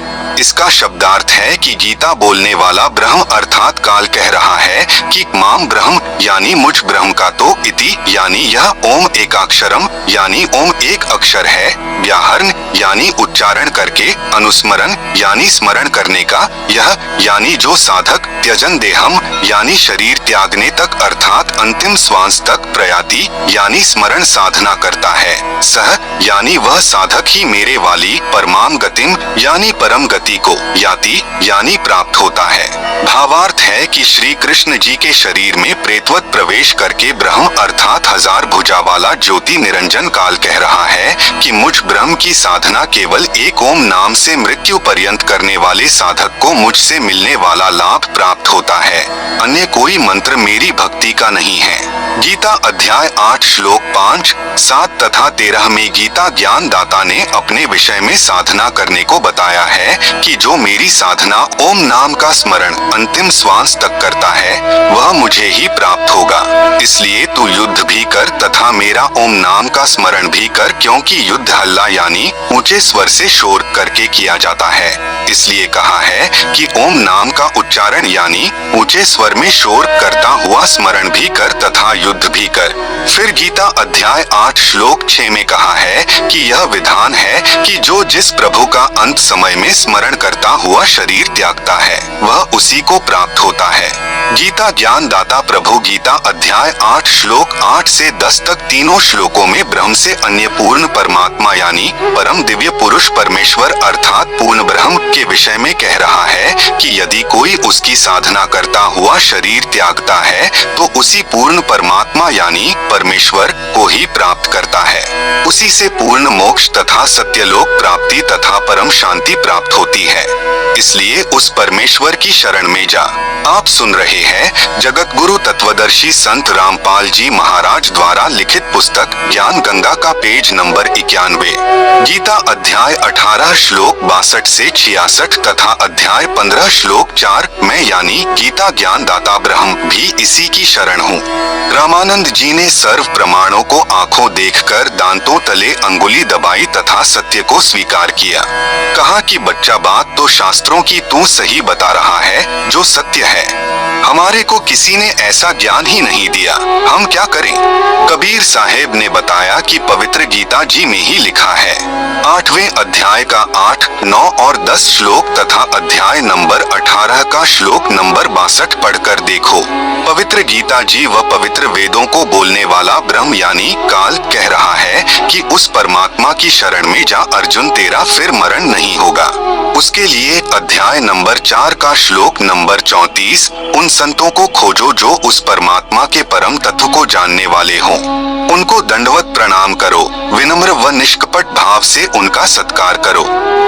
इसका शब्दार्थ है कि गीता बोलने वाला ब्रह्म अर्थात काल कह रहा है कि माम ब्रह्म यानी मुझ ब्रह्म का तो इति यानी यह ओम एकाक्षरम यानी ओम एक अक्षर है, व्याहरण यानी उच्चारण करके, अनुस्मरण यानी स्मरण करने का, यह यानी जो साधक, त्यजन देहम यानी शरीर त्यागने तक अर्थात अंतिम श्वास तक, प्रयाति यानी स्मरण साधना करता है, सह यानी वह साधक ही मेरे वाली, परमाम गतिम यानी परम गति को, याति यानी प्राप्त होता है। भावार्थ है कि श्री कृष्ण जी के शरीर में प्रेतवत प्रवेश करके ब्रह्म अर्थात हजार भुजा वाला ज्योति निरंजन काल कह रहा है कि मुझ ब्रह्म की साधना केवल एक ओम नाम से मृत्यु पर्यंत करने वाले साधक को मुझसे मिलने वाला लाभ प्राप्त होता है, अन्य कोई मंत्र मेरी भक्ति का नहीं है। गीता अध्याय 8 श्लोक 5, 7 तथा 13 में गीता ज्ञान दाता ने अपने विषय में साधना करने को बताया है कि जो मेरी साधना ओम नाम का स्मरण अंतिम श्वास तक करता है वह मुझे ही प्राप्त होगा। इसलिए तू युद्ध भी कर तथा मेरा ओम नाम का स्मरण भी कर, क्योंकि युद्ध हल्ला यानी ऊंचे स्वर से शोर करके किया जाता है, इसलिए कहा है कि ओम नाम का उच्चारण यानी ऊंचे स्वर में शोर करता हुआ स्मरण भी कर तथा युद्ध भी कर। फिर गीता अध्याय 8 श्लोक 6 में कहा है कि यह विधान है कि जो जिस प्रभु का अंत समय में स्मरण करता हुआ शरीर त्यागता है वह उसी को प्राप्त होता है। गीता ज्ञान दाता प्रभु गीता अध्याय 8 श्लोक 8 से 10 तक तीनों श्लोकों में ब्रह्म से अन्य पूर्ण परमात्मा यानी परम दिव्य पुरुष परमेश्वर अर्थात पूर्ण ब्रह्म के विषय में कह रहा है कि यदि कोई उसकी साधना करता हुआ शरीर त्यागता है तो उसी पूर्ण परमात्मा यानी परमेश्वर को ही प्राप्त करता है। उसी से पूर्ण मोक्ष तथा सत्यलोक प्राप्ति तथा परम शांति प्राप्त होती है, इसलिए उस परमेश्वर की शरण में जा। आप सुन रहे हैं जगत गुरु तत्वदर्शी संत रामपाल जी महाराज द्वारा लिखित पुस्तक ज्ञान गंगा का पेज नंबर 91, गीता अध्याय 18 श्लोक 62 से 66 तथा अध्याय 15 श्लोक 4 मैं यानी गीता ज्ञान दाता ब्रह्म भी इसी की शरण हूँ। रामानंद जी ने सर्व प्रमाणों को आंखों देखकर दांतों तले अंगुली दबाई तथा सत्य को स्वीकार किया। कहा कि बच्चा बात तो शास्त्रों की तू सही बता रहा है जो सत्य है, हमारे को किसी ने ऐसा ज्ञान ही नहीं दिया, हम क्या करें? कबीर साहेब ने बताया कि पवित्र गीता जी में ही लिखा है। 8वें अध्याय का 8, 9 और 10 श्लोक तथा अध्याय नंबर 18 का श्लोक नंबर 62 पढ़कर देखो। पवित्र गीता जी व पवित्र वेदों को बोलने वाला ब्रह्म यानी काल कह रहा है कि उस परमात्मा की शरण में जा अर्जुन, तेरा फिर मरण नहीं होगा। उसके लिए अध्याय नंबर 4 का श्लोक नंबर 34, उन संतों को खोजो जो उस परमात्मा के परम तत्व को जानने वाले हों, उनको दंडवत प्रणाम करो, विनम्र व निष्कपट भाव से उनका सत्कार करो।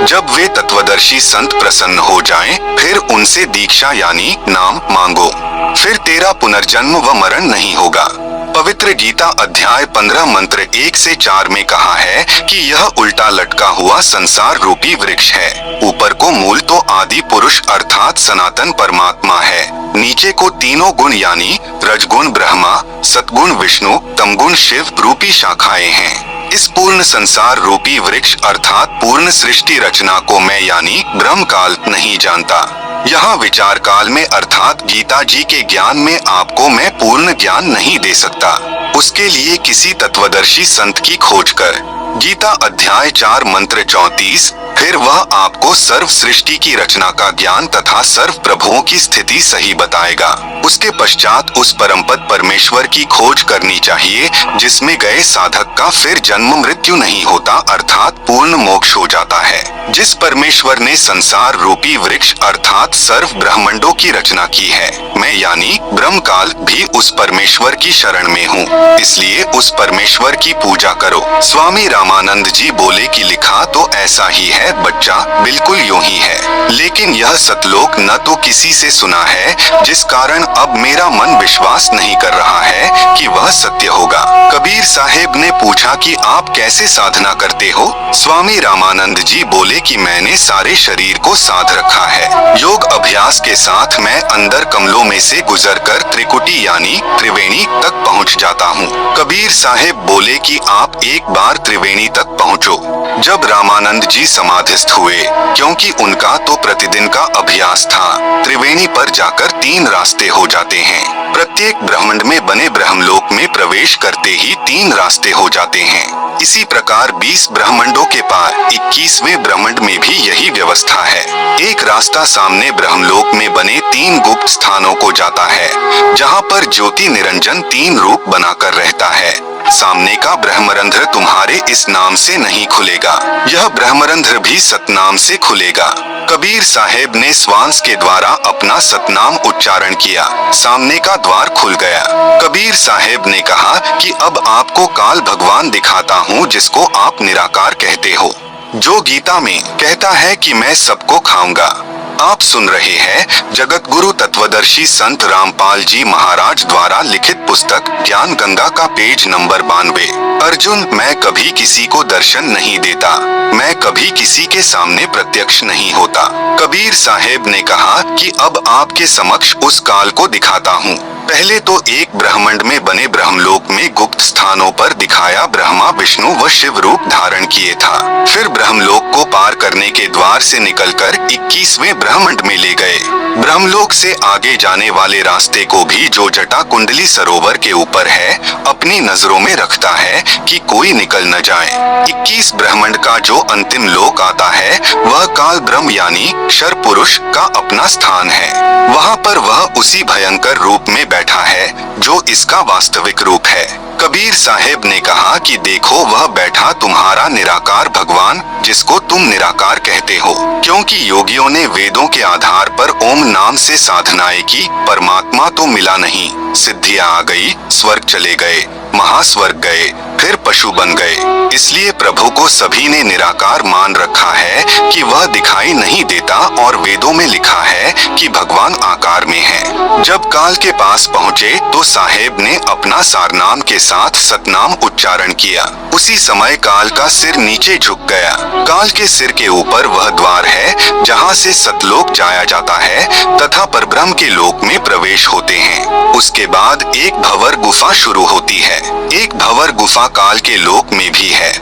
जब वे तत्वदर्शी संत प्रसन्न हो जाएं, फिर उनसे दीक्षा यानी नाम मांगो, फिर तेरा पुनर्जन्म व मरण नहीं होगा। पवित्र गीता अध्याय 15 मंत्र 1 से 4 में कहा है कि यह उल्टा लटका हुआ संसार रूपी वृक्ष है, ऊपर को मूल तो आदि पुरुष अर्थात सनातन परमात्मा है, नीचे को तीनों गुण यानी रजगुण ब्रह्मा, सतगुण विष्णु, तमगुण शिव रूपी शाखाएं हैं। इस पूर्ण संसार रूपी वृक्ष अर्थात पूर्ण सृष्टि रचना को मैं यानी ब्रह्म काल नहीं जानता। यहाँ विचार काल में अर्थात गीता जी के ज्ञान में आपको मैं पूर्ण ज्ञान नहीं दे सकता। उसके लिए किसी तत्वदर्शी संत की खोज कर गीता अध्याय 4 मंत्र 34। फिर वह आपको सर्व सृष्टि की रचना का ज्ञान तथा सर्व प्रभुओं की स्थिति सही बताएगा। उसके पश्चात उस परमपद परमेश्वर की खोज करनी चाहिए जिसमें गए साधक का फिर जन्म मृत्यु नहीं होता, अर्थात पूर्ण मोक्ष हो जाता है। जिस परमेश्वर ने संसार रूपी वृक्ष अर्थात सर्व ब्रह्मांडों की रचना की है, मैं यानी ब्रह्मकाल भी उस परमेश्वर की शरण में हूँ, इसलिए उस परमेश्वर की पूजा करो। स्वामी रामानंद जी बोले कि लिखा तो ऐसा ही है बच्चा, बिल्कुल यूं ही है, लेकिन यह सतलोक न तो किसी से सुना है, जिस कारण अब मेरा मन विश्वास नहीं कर रहा है कि वह सत्य होगा। कबीर साहेब ने पूछा कि आप कैसे साधना करते हो? स्वामी रामानंद जी बोले कि मैंने सारे शरीर को साध रखा है। योग अभ्यास के साथ मैं अंदर कमलों में से गुजरकर त्रिकुटी यानी त्रिवेणी तक पहुंच जाता हूं। कबीर साहेब बोले कि आप एक बार त्रिवेणी तक पहुंचो। जब रामानंद जी समाधिस्थ हुए, क्योंकि उनका तो प्रतिदिन का अभ्यास था, त्रिवेणी पर जाकर 3 रास्ते हो जाते हैं। प्रत्येक ब्रह्मांड में बने ब्रह्मलोक में प्रवेश करते ही 3 रास्ते हो जाते हैं। इसी प्रकार 20 ब्रह्मांडों के पार 21वें ब्रह्मांड में भी यही व्यवस्था है। एक रास्ता सामने ब्रह्मलोक में बने 3 गुप्त स्थानों को जाता है, जहाँ पर ज्योति निरंजन 3 रूप बनाकर रहता है। सामने का ब्रह्मरंध्र तुम्हारे इस नाम से नहीं खुलेगा, यह ब्रह्मरंध्र भी सतनाम से खुलेगा। कबीर साहेब ने श्वास के द्वारा अपना सतनाम उच्चारण किया, सामने का द्वार खुल गया। कबीर साहेब ने कहा कि अब आपको काल भगवान दिखाता हूँ, जिसको आप निराकार कहते हो, जो गीता में कहता है कि मैं सबको खाऊंगा। आप सुन रहे हैं जगत गुरु तत्वदर्शी संत रामपाल जी महाराज द्वारा लिखित पुस्तक ज्ञान गंगा का पेज नंबर 92। अर्जुन, मैं कभी किसी को दर्शन नहीं देता, मैं कभी किसी के सामने प्रत्यक्ष नहीं होता। कबीर साहेब ने कहा कि अब आपके समक्ष उस काल को दिखाता हूँ। पहले तो एक ब्रह्मांड में बने ब्रह्मलोक में गुप्त स्थानों पर दिखाया ब्रह्मा विष्णु व शिव रूप धारण किए था। फिर ब्रह्मलोक को पार करने के द्वार से निकलकर 21वें ब्रह्मांड में ले गए। ब्रह्मलोक से आगे जाने वाले रास्ते को भी जो जटा कुंडली सरोवर के ऊपर है, अपनी नजरों में रखता है कि कोई निकल न जाए। 21 ब्रह्मांड का जो अंतिम लोक आता है, वह काल ब्रह्म यानी शर पुरुष का अपना स्थान है। वहाँ पर वह उसी भयंकर रूप में बैठा है जो इसका वास्तविक रूप है। कबीर साहेब ने कहा कि देखो वह बैठा तुम्हारा निराकार भगवान, जिसको तुम निराकार कहते हो, क्योंकि योगियों ने वेदों के आधार पर ओम नाम से साधनाएं की, परमात्मा तो मिला नहीं। सिद्धियां आ गई, स्वर्ग चले गए, महास्वर्ग गए, फिर पशु बन गए। इसलिए प्रभु को सभी ने निराकार मान रखा है कि वह दिखाई नहीं देता, और वेदों में लिखा है कि भगवान आकार में है। जब काल के पास पहुँचे तो साहेब ने अपना सारनाम के साथ सतनाम उच्चारण किया। उसी समय काल का सिर नीचे झुक गया। काल के सिर के ऊपर वह द्वार है जहाँ से सतलोक जाया जाता है तथा परब्रह्म के लोक में प्रवेश होते हैं। उसके बाद एक भंवर गुफा शुरू होती है। एक भंवर गुफा काल के लोक में भी है।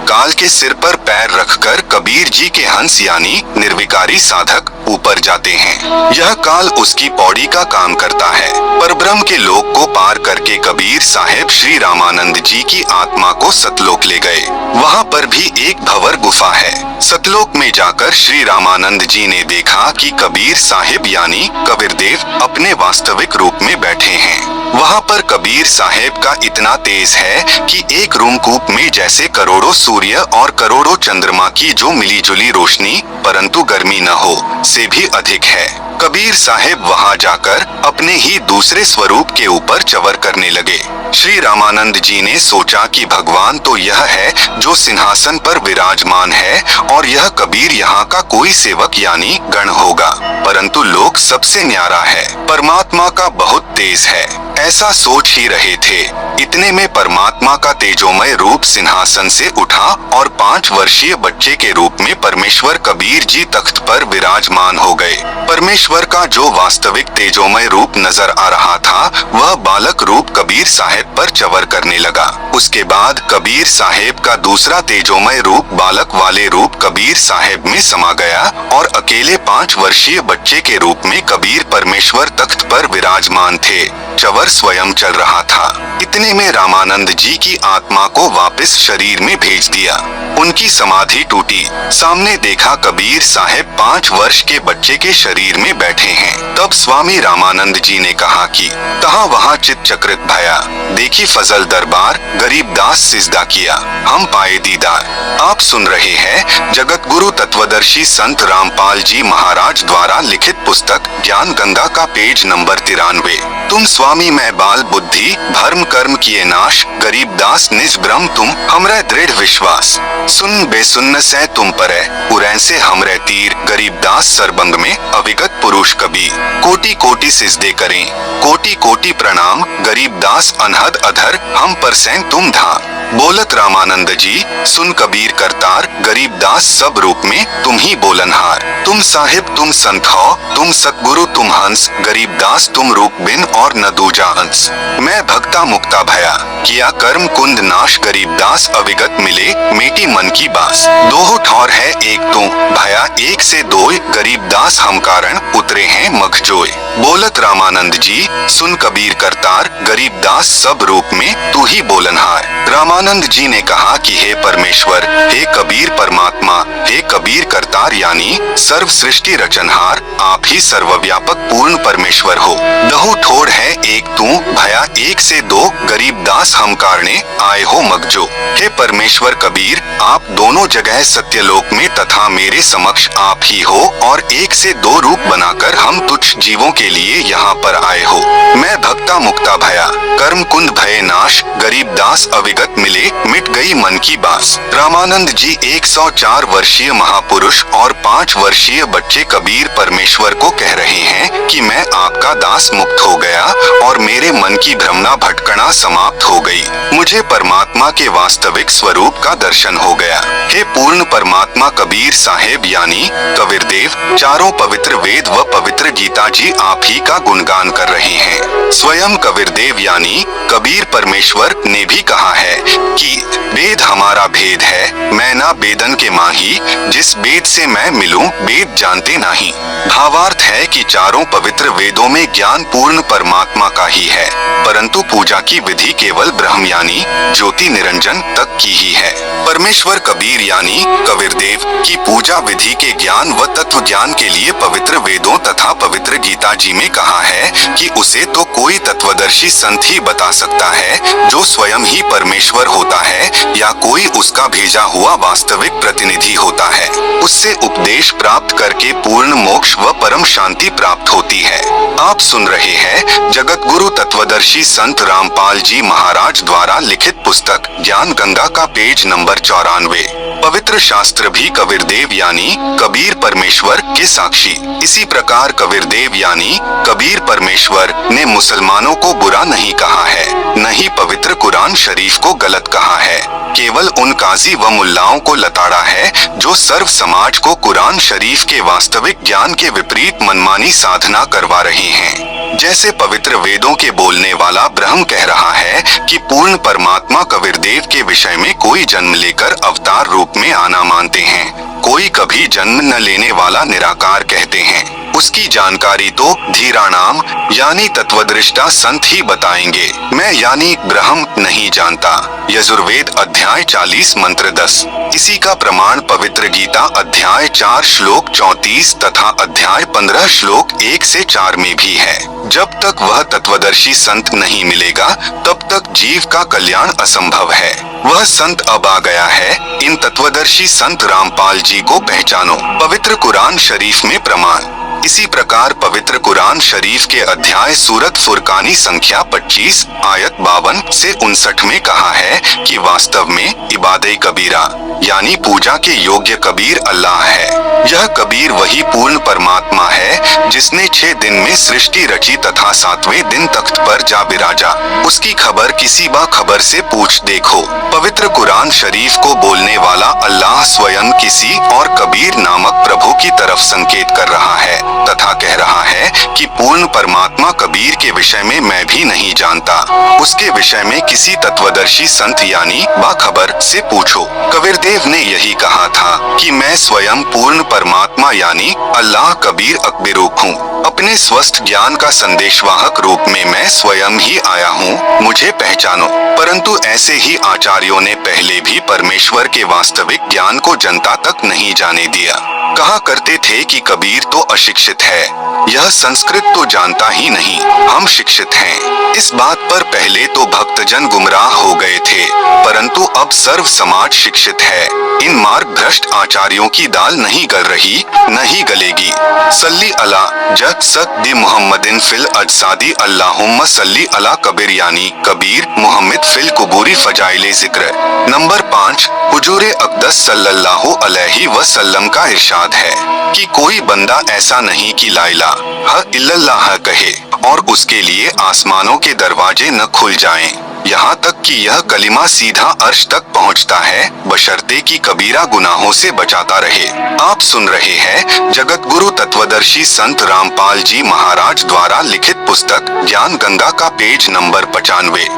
काल के सिर पर पैर रखकर कबीर जी के हंस यानी निर्विकारी साधक ऊपर जाते हैं। यह काल उसकी पौड़ी का काम करता है। परब्रह्म के लोक को पार करके कबीर साहेब श्री रामानंद जी की आत्मा को सतलोक ले गए। वहाँ पर भी एक भंवर गुफा है। सतलोक में जाकर श्री रामानंद जी ने देखा कि कबीर साहिब यानी कबीरदेव अपने वास्तविक रूप में बैठे हैं। वहाँ पर कबीर साहेब का इतना तेज है कि एक रूमकूप में जैसे करोड़ों सूर्य और करोड़ों चंद्रमा की जो मिली जुली रोशनी परंतु गर्मी न हो, से भी अधिक है। कबीर साहेब वहां जाकर अपने ही दूसरे स्वरूप के ऊपर चवर करने लगे। श्री रामानंद जी ने सोचा कि भगवान तो यह है जो सिंहासन पर विराजमान है और यह कबीर यहाँ का कोई सेवक यानी गण होगा, परंतु लोक सबसे न्यारा है, परमात्मा का बहुत तेज है, ऐसा सोच ही रहे थे। इतने में परमात्मा का तेजोमय रूप सिंहासन से उठा और 5 वर्षीय बच्चे के रूप में परमेश्वर कबीर जी तख्त पर विराजमान हो गए। परमेश्वर परमेश्वर का जो वास्तविक तेजोमय रूप नजर आ रहा था वह बालक रूप कबीर साहेब पर चवर करने लगा। उसके बाद कबीर साहेब का दूसरा तेजोमय रूप बालक वाले रूप कबीर साहेब में समा गया और अकेले 5 वर्षीय बच्चे के रूप में कबीर परमेश्वर तख्त पर विराजमान थे। चवर स्वयं चल रहा था। इतने में रामानंद जी की आत्मा को वापस शरीर में भेज दिया। उनकी समाधि टूटी। सामने देखा कबीर साहेब 5 वर्ष के बच्चे के शरीर में बैठे हैं। तब स्वामी रामानंद जी ने कहा कि कहाँ वहाँ चित चक्रित भया, देखी फजल दरबार, गरीबदास सिजदा किया, हम पाए दीदार। आप सुन रहे हैं जगत गुरु तत्वदर्शी संत रामपाल जी महाराज द्वारा लिखित पुस्तक ज्ञान गंगा का पेज नंबर 93। तुम स्वामी मैं बाल बुद्धि भर्म कर्म किए नाश, गरीबदास निज ब्रह्म तुम हमरे दृढ़ विश्वास। सुन बेसुन्न से तुम परे उरैन से हमरे तीर, गरीबदास सरबंग में अविगत पुरुष कबीर। कोटि कोटि सिजदे करें, कोटि कोटि प्रणाम, गरीबदास अनहद अधर हम पर सैन तुम धाम। बोलत रामानंद जी सुन कबीर करतार, गरीबदास सब रूप में तुम ही बोलनहार। तुम साहिब तुम संत हो, तुम सतगुरु तुम हंस, गरीबदास तुम रूप बिन और न दूजा अंश। मैं भक्ता मुक्ता भया किया कर्म कुंद नाश, गरीबदास अविगत मिले मेटी मन की बास। दो ठौर है एक तू भया एक से दोय, गरीबदास हम कारण उतरे हैं मखजोय। बोलत रामानंद जी सुन कबीर करतार, गरीबदास सब रूप में तू ही बोलनहार। रामानंद जी ने कहा कि हे परमेश्वर, हे कबीर परमात्मा, हे कबीर करतार यानी सर्व सृष्टि रचनहार, आप ही सर्वव्यापक पूर्ण परमेश्वर हो। दहु ठोड़ है एक तू भया एक से दो, गरीबदास हम कारणे आए हो मगजो। हे परमेश्वर कबीर, आप दोनों जगह सत्यलोक में तथा मेरे समक्ष आप ही हो और एक से दो रूप बनाकर हम तुच्छ जीवों के लिए यहाँ पर आए हो। मैं भक्ता मुक्ता भया कर्म कुंद भय नाश, गरीबदास अविगत मिले मिट गई मन की बास। रामानंद जी 104 वर्षीय महापुरुष और 5 वर्षीय बच्चे कबीर परमेश्वर को कह रहे हैं कि मैं आपका दास मुक्त हो गया और मेरे मन की भ्रमना भटकना समाप्त हो गई। मुझे परमात्मा के वास्तविक स्वरूप का दर्शन हो गया। हे पूर्ण परमात्मा कबीर साहेब यानी कबीरदेव, चारों पवित्र वेद व पवित्र गीता जी आप ही का गुणगान कर रहे हैं। स्वयं कबीरदेव यानी कबीर परमेश्वर ने भी कहा है कि वेद हमारा भेद है, मैं ना बेदन के माही, जिस वेद से मैं मिलूं वेद जानते नहीं। भावार्थ है कि चारों पवित्र वेदों में ज्ञान पूर्ण परमात्मा का ही है, परंतु पूजा की विधि केवल ब्रह्म यानी ज्योति निरंजन तक की ही है। परमेश्वर कबीर यानी कबीरदेव की पूजा विधि के ज्ञान व तत्व ज्ञान के लिए पवित्र वेदों तथा पवित्र गीता जी में कहा है कि उसे तो कोई तत्वदर्शी संत ही बता सकता है जो स्वयं ही परमेश्वर होता है या कोई उसका भेजा हुआ वास्तविक प्रतिनिधि होता है। उससे उपदेश प्राप्त करके पूर्ण मोक्ष व परम शांति प्राप्त होती है। आप सुन रहे हैं जगत गुरु तत्वदर्शी संत रामपाल जी महाराज द्वारा लिखित पुस्तक ज्ञान गंगा का पेज नंबर 94। पवित्र शास्त्र भी कबीरदेव यानी कबीर परमेश्वर के साक्षी। इसी प्रकार कबीरदेव यानी कबीर परमेश्वर ने मुसलमानों को बुरा नहीं कहा है, न ही पवित्र कुरान शरीफ को गलत कहा है। केवल उन काजी व मुल्लाओं को लताड़ा है जो सर्व समाज को कुरान शरीफ के वास्तविक ज्ञान के विपरीत मनमानी साधना करवा रहे हैं। जैसे पवित्र वेदों के बोलने वाला ब्रह्म कह रहा है कि पूर्ण परमात्मा कबीरदेव के विषय में कोई जन्म लेकर अवतार रूप में आना मानते हैं, कोई कभी जन्म न लेने वाला निराकार कहते हैं। उसकी जानकारी तो धीराणाम यानी तत्वदृष्टा संत ही बताएंगे, मैं यानी ब्रह्म नहीं जानता। यजुर्वेद अध्याय 40 मंत्र 10। इसी का प्रमाण पवित्र गीता अध्याय 4 श्लोक 34 तथा अध्याय 15 श्लोक 1 से 4 में भी है। जब तक वह तत्वदर्शी संत नहीं मिलेगा तब तक जीव का कल्याण असंभव है। वह संत अब आ गया है, इन तत्वदर्शी संत रामपाल जी को पहचानो। पवित्र कुरान शरीफ में प्रमाण। इसी प्रकार पवित्र कुरान शरीफ के अध्याय सूरत फुरकानी संख्या 25 आयत 52 से 59 में कहा है कि वास्तव में इबादे कबीरा यानी पूजा के योग्य कबीर अल्लाह है। यह कबीर वही पूर्ण परमात्मा है जिसने 6 दिन में सृष्टि रची तथा 7वें दिन तख्त पर जा बिराजा। उसकी खबर किसी बा खबर से पूछ देखो। पवित्र कुरान शरीफ को बोलने वाला अल्लाह स्वयं किसी और कबीर नामक प्रभु की तरफ संकेत कर रहा है तथा कह रहा है कि पूर्ण परमात्मा कबीर के विषय में मैं भी नहीं जानता, उसके विषय में किसी तत्वदर्शी संत यानी बाखबर से पूछो। कबीरदेव ने यही कहा था कि मैं स्वयं पूर्ण परमात्मा यानी अल्लाह कबीर अकबरुख हूँ। अपने स्वस्थ ज्ञान का संदेशवाहक रूप में मैं स्वयं ही आया हूँ, मुझे पहचानो। परंतु ऐसे ही आचार्यों ने पहले भी परमेश्वर के वास्तविक ज्ञान को जनता तक नहीं जाने दिया। कहा करते थे कि कबीर तो अशिक्षित है, यह संस्कृत तो जानता ही नहीं, हम शिक्षित हैं। इस बात पर पहले तो भक्तजन गुमराह हो गए थे, परंतु अब सर्व समाज शिक्षित है। इन मार्ग भ्रष्ट आचार्यों की दाल नहीं गल रही, नहीं गलेगी। सल्ली अला जद सक दी मुहम्मदिन फिल अजसादी अल्लाहुम्मा सल्ली अला कबीर यानी कबीर मुहम्मद फिल कुबूरी फजाइले जिक्र। नंबर 5 हुजूरे अक़दस सल्लल्लाहु अलैहि वसल्लम का इरशाद है कि कोई बंदा ऐसा नहीं कि ला इलाहा इल्लल्लाह कहे और उसके लिए आसमानों के दरवाजे न खुल जाएं, यहाँ तक कि यह कलिमा सीधा अर्श तक पहुँचता है, बशर्ते कि कबीरा गुनाहों से बचाता रहे। आप सुन रहे हैं जगत गुरु तत्वदर्शी संत रामपाल जी महाराज द्वारा लिखित पुस्तक ज्ञान गंगा का पेज नंबर 95।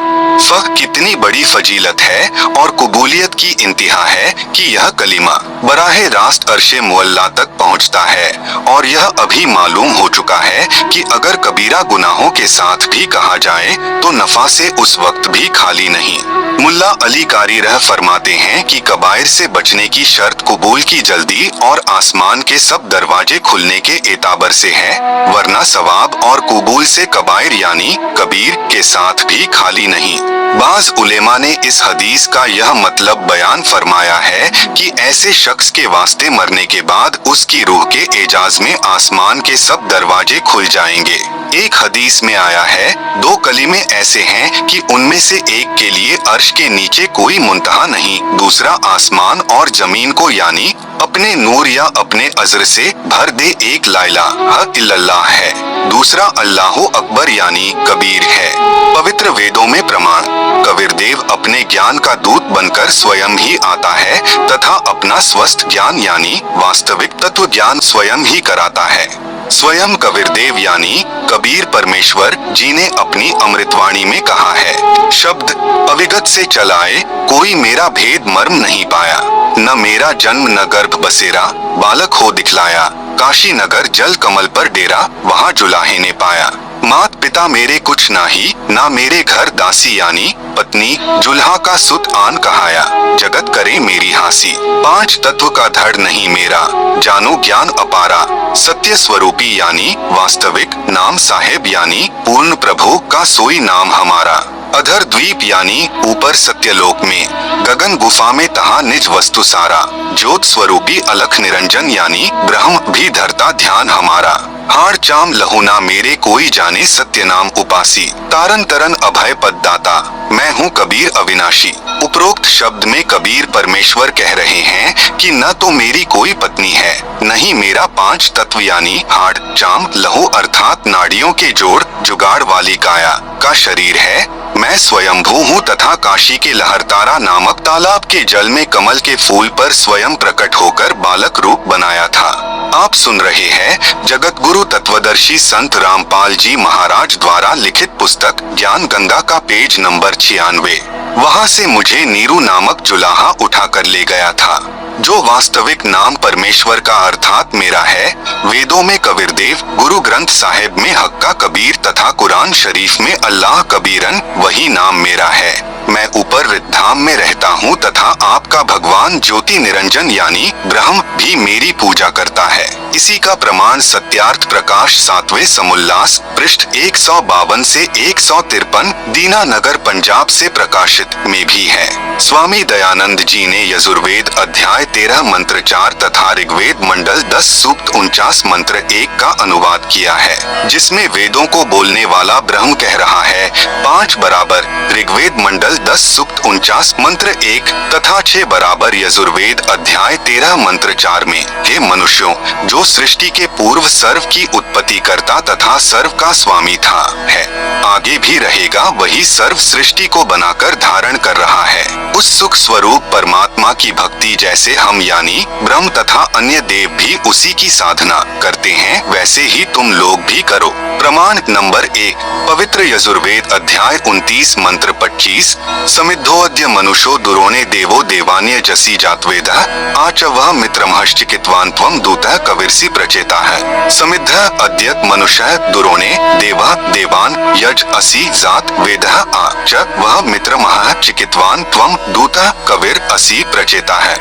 वह कितनी बड़ी फजीलत है और कबूलियत की इंतहा है कि यह कलिमा बराहे रास्त अर्शे मुअल्ला तक पहुँचता है, और यह अभी मालूम हो चुका है कि अगर कबीरा गुनाहों के साथ भी कहा जाए तो नफा से उस वक्त भी खाली नहीं। मुल्ला अली कारी रह फरमाते हैं कि कबायर से बचने की शर्त कबूल की जल्दी और आसमान के सब दरवाजे खुलने के एताबर से है, वरना सवाब और कबूल से कबायर यानी कबीर के साथ भी खाली नहीं। बाज उलेमा ने इस हदीस का यह मतलब बयान फरमाया है कि ऐसे शख्स के वास्ते मरने के बाद उसकी रूह के एजाज में आसमान के सब दरवाजे खुल जाएंगे। एक हदीस में आया है, 2 कलीमे ऐसे हैं कि उनमें से एक के लिए अर्श के नीचे कोई मुंतहा नहीं, दूसरा आसमान और जमीन को यानी अपने नूर या अपने अज़्र से भर दे। एक ला इलाहा इल्लल्लाह है, दूसरा अल्लाहु अकबर यानी कबीर है। पवित्र वेदों में प्रमाण, कबीरदेव अपने ज्ञान का दूत बनकर स्वयं ही आता है तथा अपना स्वस्थ ज्ञान यानी वास्तविक तत्व ज्ञान स्वयं ही कराता है। स्वयं कबीरदेव यानी कबीर परमेश्वर जी ने अपनी अमृतवाणी में कहा है, शब्द अविगत से चलाए कोई मेरा भेद मर्म नहीं पाया, न मेरा जन्म न गर्भ बसेरा, बालक हो दिखलाया, काशी नगर जल कमल पर डेरा, वहाँ जुलाहे ने पाया। मात पिता मेरे कुछ नाही, ना मेरे घर दासी यानी पत्नी, जुल्हा का सुत आन कहाया, जगत करे मेरी हासी। 5 तत्व का धड़ नहीं मेरा, जानो ज्ञान अपारा, सत्य स्वरूपी यानी वास्तविक, नाम साहेब यानी पूर्ण प्रभु का सोई नाम हमारा। अधर द्वीप यानी ऊपर सत्यलोक में, गगन गुफा में तहा निज वस्तु सारा, ज्योत स्वरूपी अलख निरंजन यानी ब्रह्म भी धरता ध्यान हमारा। हाड़ चाम लहुना मेरे कोई जाने सत्य नाम उपासी, तारन तरन अभय पद दाता, मैं हूँ कबीर अविनाशी। उपरोक्त शब्द में कबीर परमेश्वर कह रहे हैं कि न तो मेरी कोई पत्नी है, नहीं मेरा 5 तत्व यानी हाड़ चाम लहू अर्थात नाड़ियों के जोड़ जुगाड़ वाली काया का शरीर है। मैं स्वयंभू हूँ तथा काशी के लहरतारा नामक तालाब के जल में कमल के फूल पर स्वयं प्रकट होकर बालक रूप बनाया था। आप सुन रहे हैं जगत गुरु तत्वदर्शी संत रामपाल जी महाराज द्वारा लिखित पुस्तक ज्ञान गंगा का पेज नंबर 96। वहाँ से मुझे नीरू नामक जुलाहा उठा कर ले गया था, जो वास्तविक नाम परमेश्वर का अर्थात मेरा है। वेदों में कबीरदेव, गुरु ग्रंथ साहिब में हक्का कबीर तथा कुरान शरीफ में अल्लाह कबीरन वही नाम मेरा है। मैं ऊपर रिद्धाम में रहता हूँ तथा आपका भगवान ज्योति निरंजन यानी ब्रह्म भी मेरी पूजा करता है। इसी का प्रमाण सत्यार्थ प्रकाश 7वें समुल्लास पृष्ठ 152 से 153 दीनानगर पंजाब से प्रकाशित में भी है। स्वामी दयानंद जी ने यजुर्वेद अध्याय 13 मंत्र 4 तथा ऋग्वेद मंडल 10 सूक्त 49 मंत्र 1 का अनुवाद किया है, जिसमें वेदों को बोलने वाला ब्रह्म कह रहा है 5 बराबर ऋग्वेद मंडल 10 सूक्त 49 मंत्र 1 तथा 6 बराबर यजुर्वेद अध्याय 13 मंत्र 4 में, हे मनुष्यों, जो सृष्टि के पूर्व सर्व की उत्पत्ति करता तथा सर्व का स्वामी था, है, आगे भी रहेगा, वही सर्व सृष्टि को बनाकर धारण कर रहा है। उस सुख स्वरूप परमात्मा की भक्ति जैसे हम यानी ब्रह्म तथा अन्य देव भी उसी की साधना करते हैं, वैसे ही तुम लोग भी करो। प्रमाण नंबर 1, पवित्र यजुर्वेद अध्याय 29 मंत्र 25, समिद्धोऽद्य मनुष्यो दुरोणे देवो देवान्य जसी जातवेदः आच वह मित्रमश्चिकित्वान् त्वं दूतः कविर्षि प्रचेताः। समिद्ध अद्य मनुष्य दुरोणे देवः देवान् यज असि जात वेदः आच वह मित्रमः चिकित्वान् त्वं दूतः कविर असि प्रचेताः।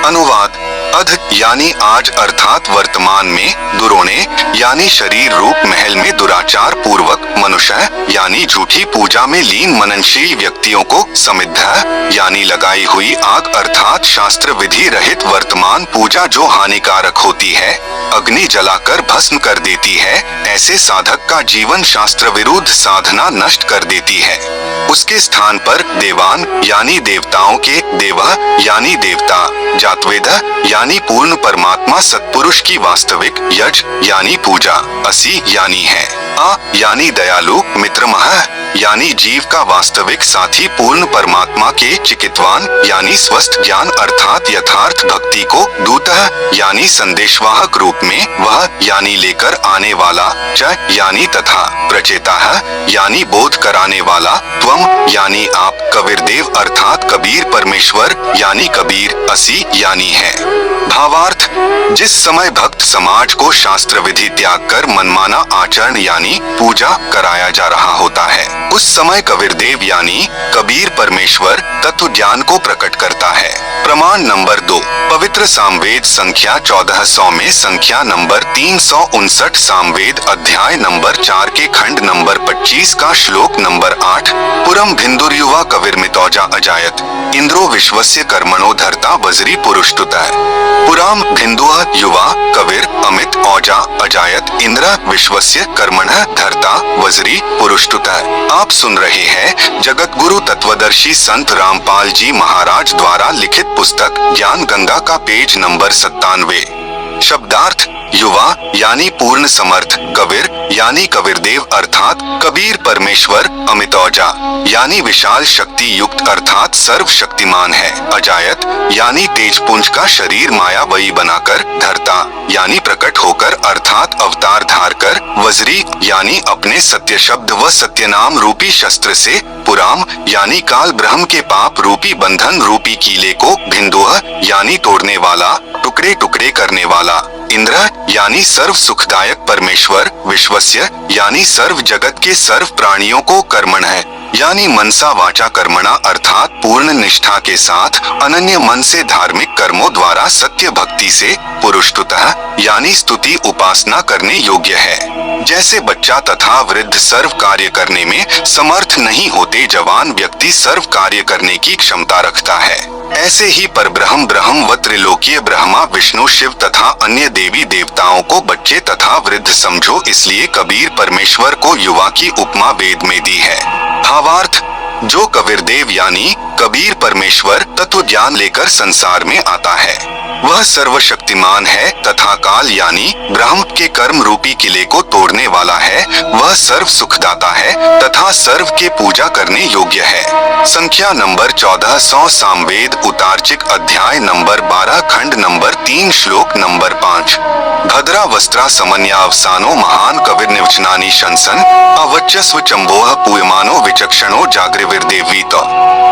अनुवाद, अध यानी आज अर्थात वर्तमान में, दुरोणे यानी शरीर रूप महल में दुराचार पूर्वक मनुष्य यानी झूठी पूजा में लीन मननशील व्यक्तियों को, समिद्ध यानी लगाई हुई आग अर्थात शास्त्र विधि रहित वर्तमान पूजा जो हानिकारक होती है, अग्नि जलाकर भस्म कर देती है, ऐसे साधक का जीवन शास्त्र विरुद्ध साधना नष्ट कर देती है। उसके स्थान पर देवान यानी देवताओं के, देवा यानी देवता, जातवेद यानी पूर्ण परमात्मा सत्पुरुष की वास्तविक, यज यानी पूजा, असी यानी है, आ यानी दयालु, मित्रमः यानी जीव का वास्तविक साथी पूर्ण परमात्मा के, चिकित्वान यानी स्वस्थ ज्ञान अर्थात यथार्थ भक्ति को, दूतः यानी संदेशवाहक रूप में, वह यानी लेकर आने वाला, च यानी तथा, प्रचेताः यानी बोध कराने वाला, त्वम यानी आप, कबीरदेव अर्थात कबीर परमेश्वर यानी कबीर, असी यानी है। भावार्थ, जिस समय भक्त समाज को शास्त्र विधि त्याग कर मनमाना आचरण यानी पूजा कराया जा रहा होता है, उस समय कबीरदेव यानी कबीर परमेश्वर तत्व ज्ञान को प्रकट करता है। प्रमाण नंबर 2, पवित्र सामवेद संख्या 1400 में संख्या नंबर 359, सामवेद अध्याय नंबर 4 के खंड नंबर 25 का श्लोक नंबर 8, पुरम भिन्दुर्युवा कविर्मितौजा अजायत इंद्रो विश्वस्य कर्मणो धर्ता वज्री पुरुषतुतः। पुराम भिन्दुः युवा कविर अमित औजा अजायत इंद्र विश्वस्य कर्मणः धर्ता वज्री पुरुषतुतः। आप सुन रहे हैं जगत गुरु तत्वदर्शी संत रामपाल जी महाराज द्वारा लिखित पुस्तक ज्ञान गंगा का पेज नंबर 97। शब्दार्थ, युवा यानी पूर्ण समर्थ, कबीर यानी कबीरदेव अर्थात कबीर परमेश्वर, अमितौजा यानी विशाल शक्ति युक्त अर्थात सर्वशक्तिमान है, अजायत यानी तेजपुंज का शरीर मायावयी बनाकर, धरता यानी प्रकट होकर अर्थात अवतार धार कर, वज्री यानी अपने सत्य शब्द व सत्य नाम रूपी शस्त्र से, पुराम यानी काल ब्रह्म के पाप रूपी बंधन रूपी कीले को, भिन्दुः यानी तोड़ने वाला, टुकड़े टुकड़े करने वाला, इंद्र यानी सर्व सुखदायक परमेश्वर, विश्वस्य यानी सर्व जगत के सर्व प्राणियों को, कर्मण है यानी मनसा वाचा कर्मणा अर्थात पूर्ण निष्ठा के साथ अनन्य मन से धार्मिक कर्मों द्वारा सत्य भक्ति से, पुरुषतुतः यानी स्तुति उपासना करने योग्य है। जैसे बच्चा तथा वृद्ध सर्व कार्य करने में समर्थ नहीं होते, जवान व्यक्ति सर्व कार्य करने की क्षमता रखता है, ऐसे ही परब्रह्म ब्रह्म व त्रिलोकीय ब्रह्मा विष्णु शिव तथा अन्य देवी देवताओं को बच्चे तथा वृद्ध समझो, इसलिए कबीर परमेश्वर को युवा की उपमा वेद में दी है। भावार्थ, जो कबीरदेव यानी कबीर परमेश्वर तत्व ज्ञान लेकर संसार में आता है, वह सर्वशक्तिमान है तथा काल यानी ब्रह्म के कर्म रूपी किले को तोड़ने वाला है, वह सर्व सुखदाता है तथा सर्व के पूजा करने योग्य है। संख्या नंबर 1400 सामवेद उतार्चिक अध्याय नंबर 12 खंड नंबर 3 श्लोक नंबर 5। भद्रा वस्त्रा समन्यावसानो महान कविर्निवचनानि शंसन अवच्यस्व चंबोह पूयमानो विचक्षणो जागृविर्देवीत।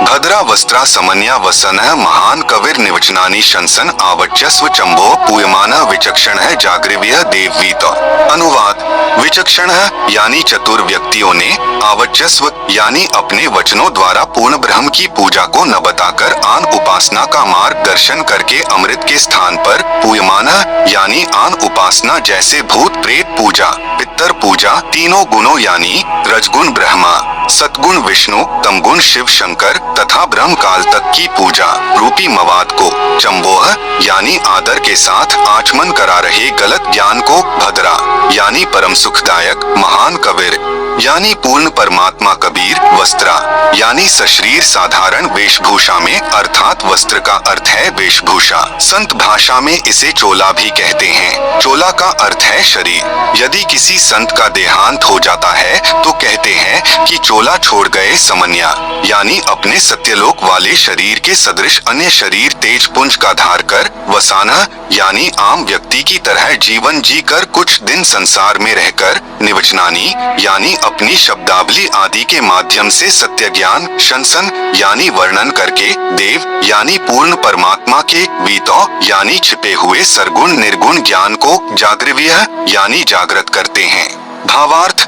भद्रा वस्त्रा समन्यावसनः महान कविर्निवचनानि शंसन आवच्यस्व चंबोह पूयमानः विचक्षणः जागृव्यः देवीत। अनुवाद, विचक्षण यानी चतुर व्यक्तियों ने, आवच्यस्व यानी अपने वचनों द्वारा पूर्ण ब्रह्म की पूजा को न बताकर आन उपासना का मार्गदर्शन करके अमृत के स्थान पर, पूयमान यानी आन उपासना जैसे भूत प्रेत पूजा, पितर पूजा, तीनों गुणों यानी रजगुण ब्रह्मा, सतगुण विष्णु, तमगुण शिव शंकर तथा ब्रह्म काल तक की पूजा रूपी मवाद को, चंबोह यानी आदर के साथ आचमन करा रहे गलत ज्ञान को, भद्रा यानी परम सुखदायक महान कबीर यानी पूर्ण परमात्मा कबीर वस्त्रा यानी सशरीर साधारण वेशभूषा में, अर्थात वस्त्र का अर्थ है वेशभूषा। संत भाषा में इसे चोला भी कहते हैं। चोला का अर्थ है शरीर। यदि किसी संत का देहांत हो जाता है तो कहते हैं कि चोला छोड़ गए समन्या, यानी अपने सत्यलोक वाले शरीर के सदृश अन्य शरीर तेज पुंज का धार कर वसाना, यानी आम व्यक्ति की तरह जीवन जीकर कुछ दिन संसार में रहकर निवचनानी यानी अपनी शब्दावली आदि के माध्यम से सत्य ज्ञान शंसन यानी वर्णन करके, देव यानी पूर्ण परमात्मा के वीतो यानी छिपे हुए सरगुण निर्गुण ज्ञान को जागृव्य यानी जागृत करते हैं। भावार्थ,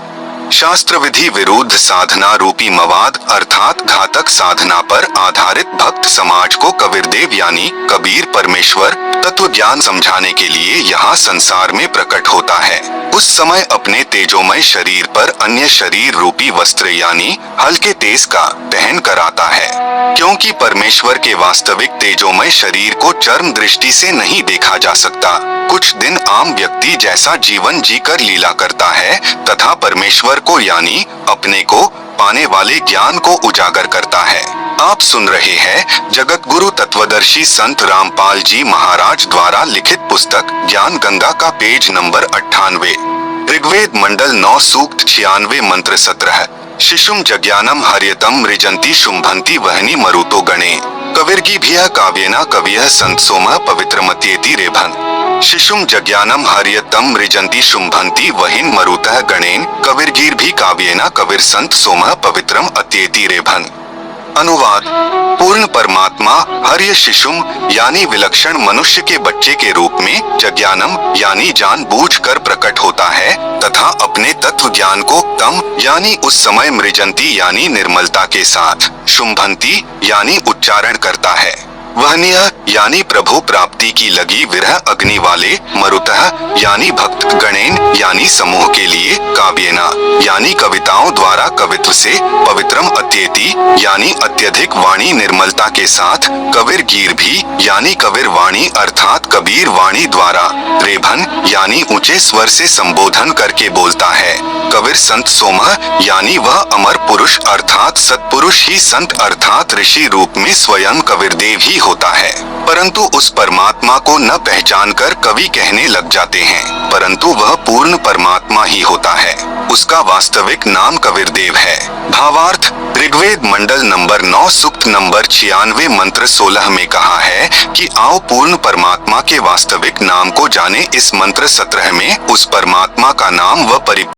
शास्त्र विधि विरुद्ध साधना रूपी मवाद अर्थात घातक साधना पर आधारित भक्त समाज को कबीरदेव यानी कबीर परमेश्वर तत्व ज्ञान समझाने के लिए यहाँ संसार में प्रकट होता है। उस समय अपने तेजोमय शरीर पर अन्य शरीर रूपी वस्त्र यानी हल्के तेज का पहन कर आता है, क्योंकि परमेश्वर के वास्तविक तेजोमय शरीर को चर्म दृष्टि से नहीं देखा जा सकता। कुछ दिन आम व्यक्ति जैसा जीवन जीकर लीला करता है तथा परमेश्वर को यानी अपने को पाने वाले ज्ञान को उजागर करता है। आप सुन रहे हैं जगत गुरु तत्वदर्शी संत रामपाल जी महाराज द्वारा लिखित पुस्तक ज्ञान गंगा का पेज नंबर 98। ऋग्वेद मंडल 9 सूक्त 96 मंत्र 17। शिशुम जज्ञानम हर्यतम मृजंती शुंभंती वहनी मरुतो गणे कविर्गिभिः काव्येन कवियः संत सोमः पवित्रमत्येति रेभन्। शिशुम जज्ञानम हर्यतम मृजंती शुंभंती वहिन मरुतः गणेन कविर्गिभिः काव्येन कविर संत सोमः पवित्रम अत्येति रेभन्। अनुवाद, पूर्ण परमात्मा हर्य शिशुम यानी विलक्षण मनुष्य के बच्चे के रूप में जज्ञानम यानी जानबूझकर प्रकट होता है तथा अपने तत्व ज्ञान को तम यानी उस समय मृजंती यानी निर्मलता के साथ, शुंभंती यानी उच्चारण करता है, वहनीय यानी प्रभु प्राप्ति की लगी विरह अग्नि वाले, मरुतः यानी भक्त गणेन यानी समूह के लिए, काव्येना यानी कविताओं द्वारा कवित्व से, पवित्रम अत्येति यानी अत्यधिक वाणी निर्मलता के साथ, कविर गीर भी यानी कविर वाणी अर्थात कबीर वाणी द्वारा, रेभन यानी ऊंचे स्वर से संबोधन करके बोलता है, कविर संत सोमः यानी वह अमर पुरुष अर्थात सत्पुरुष ही संत अर्थात ऋषि रूप में स्वयं कबीरदेव ही होता है। परंतु उस परमात्मा को न पहचान कर कवि कहने लग जाते हैं, परंतु वह पूर्ण परमात्मा ही होता है। उसका वास्तविक नाम कबीरदेव है। भावार्थ, ऋग्वेद मंडल नंबर 9 सूक्त नंबर 96 मंत्र 16 में कहा है कि आओ पूर्ण परमात्मा के वास्तविक नाम को जाने। इस मंत्र 17 में उस परमात्मा का नाम व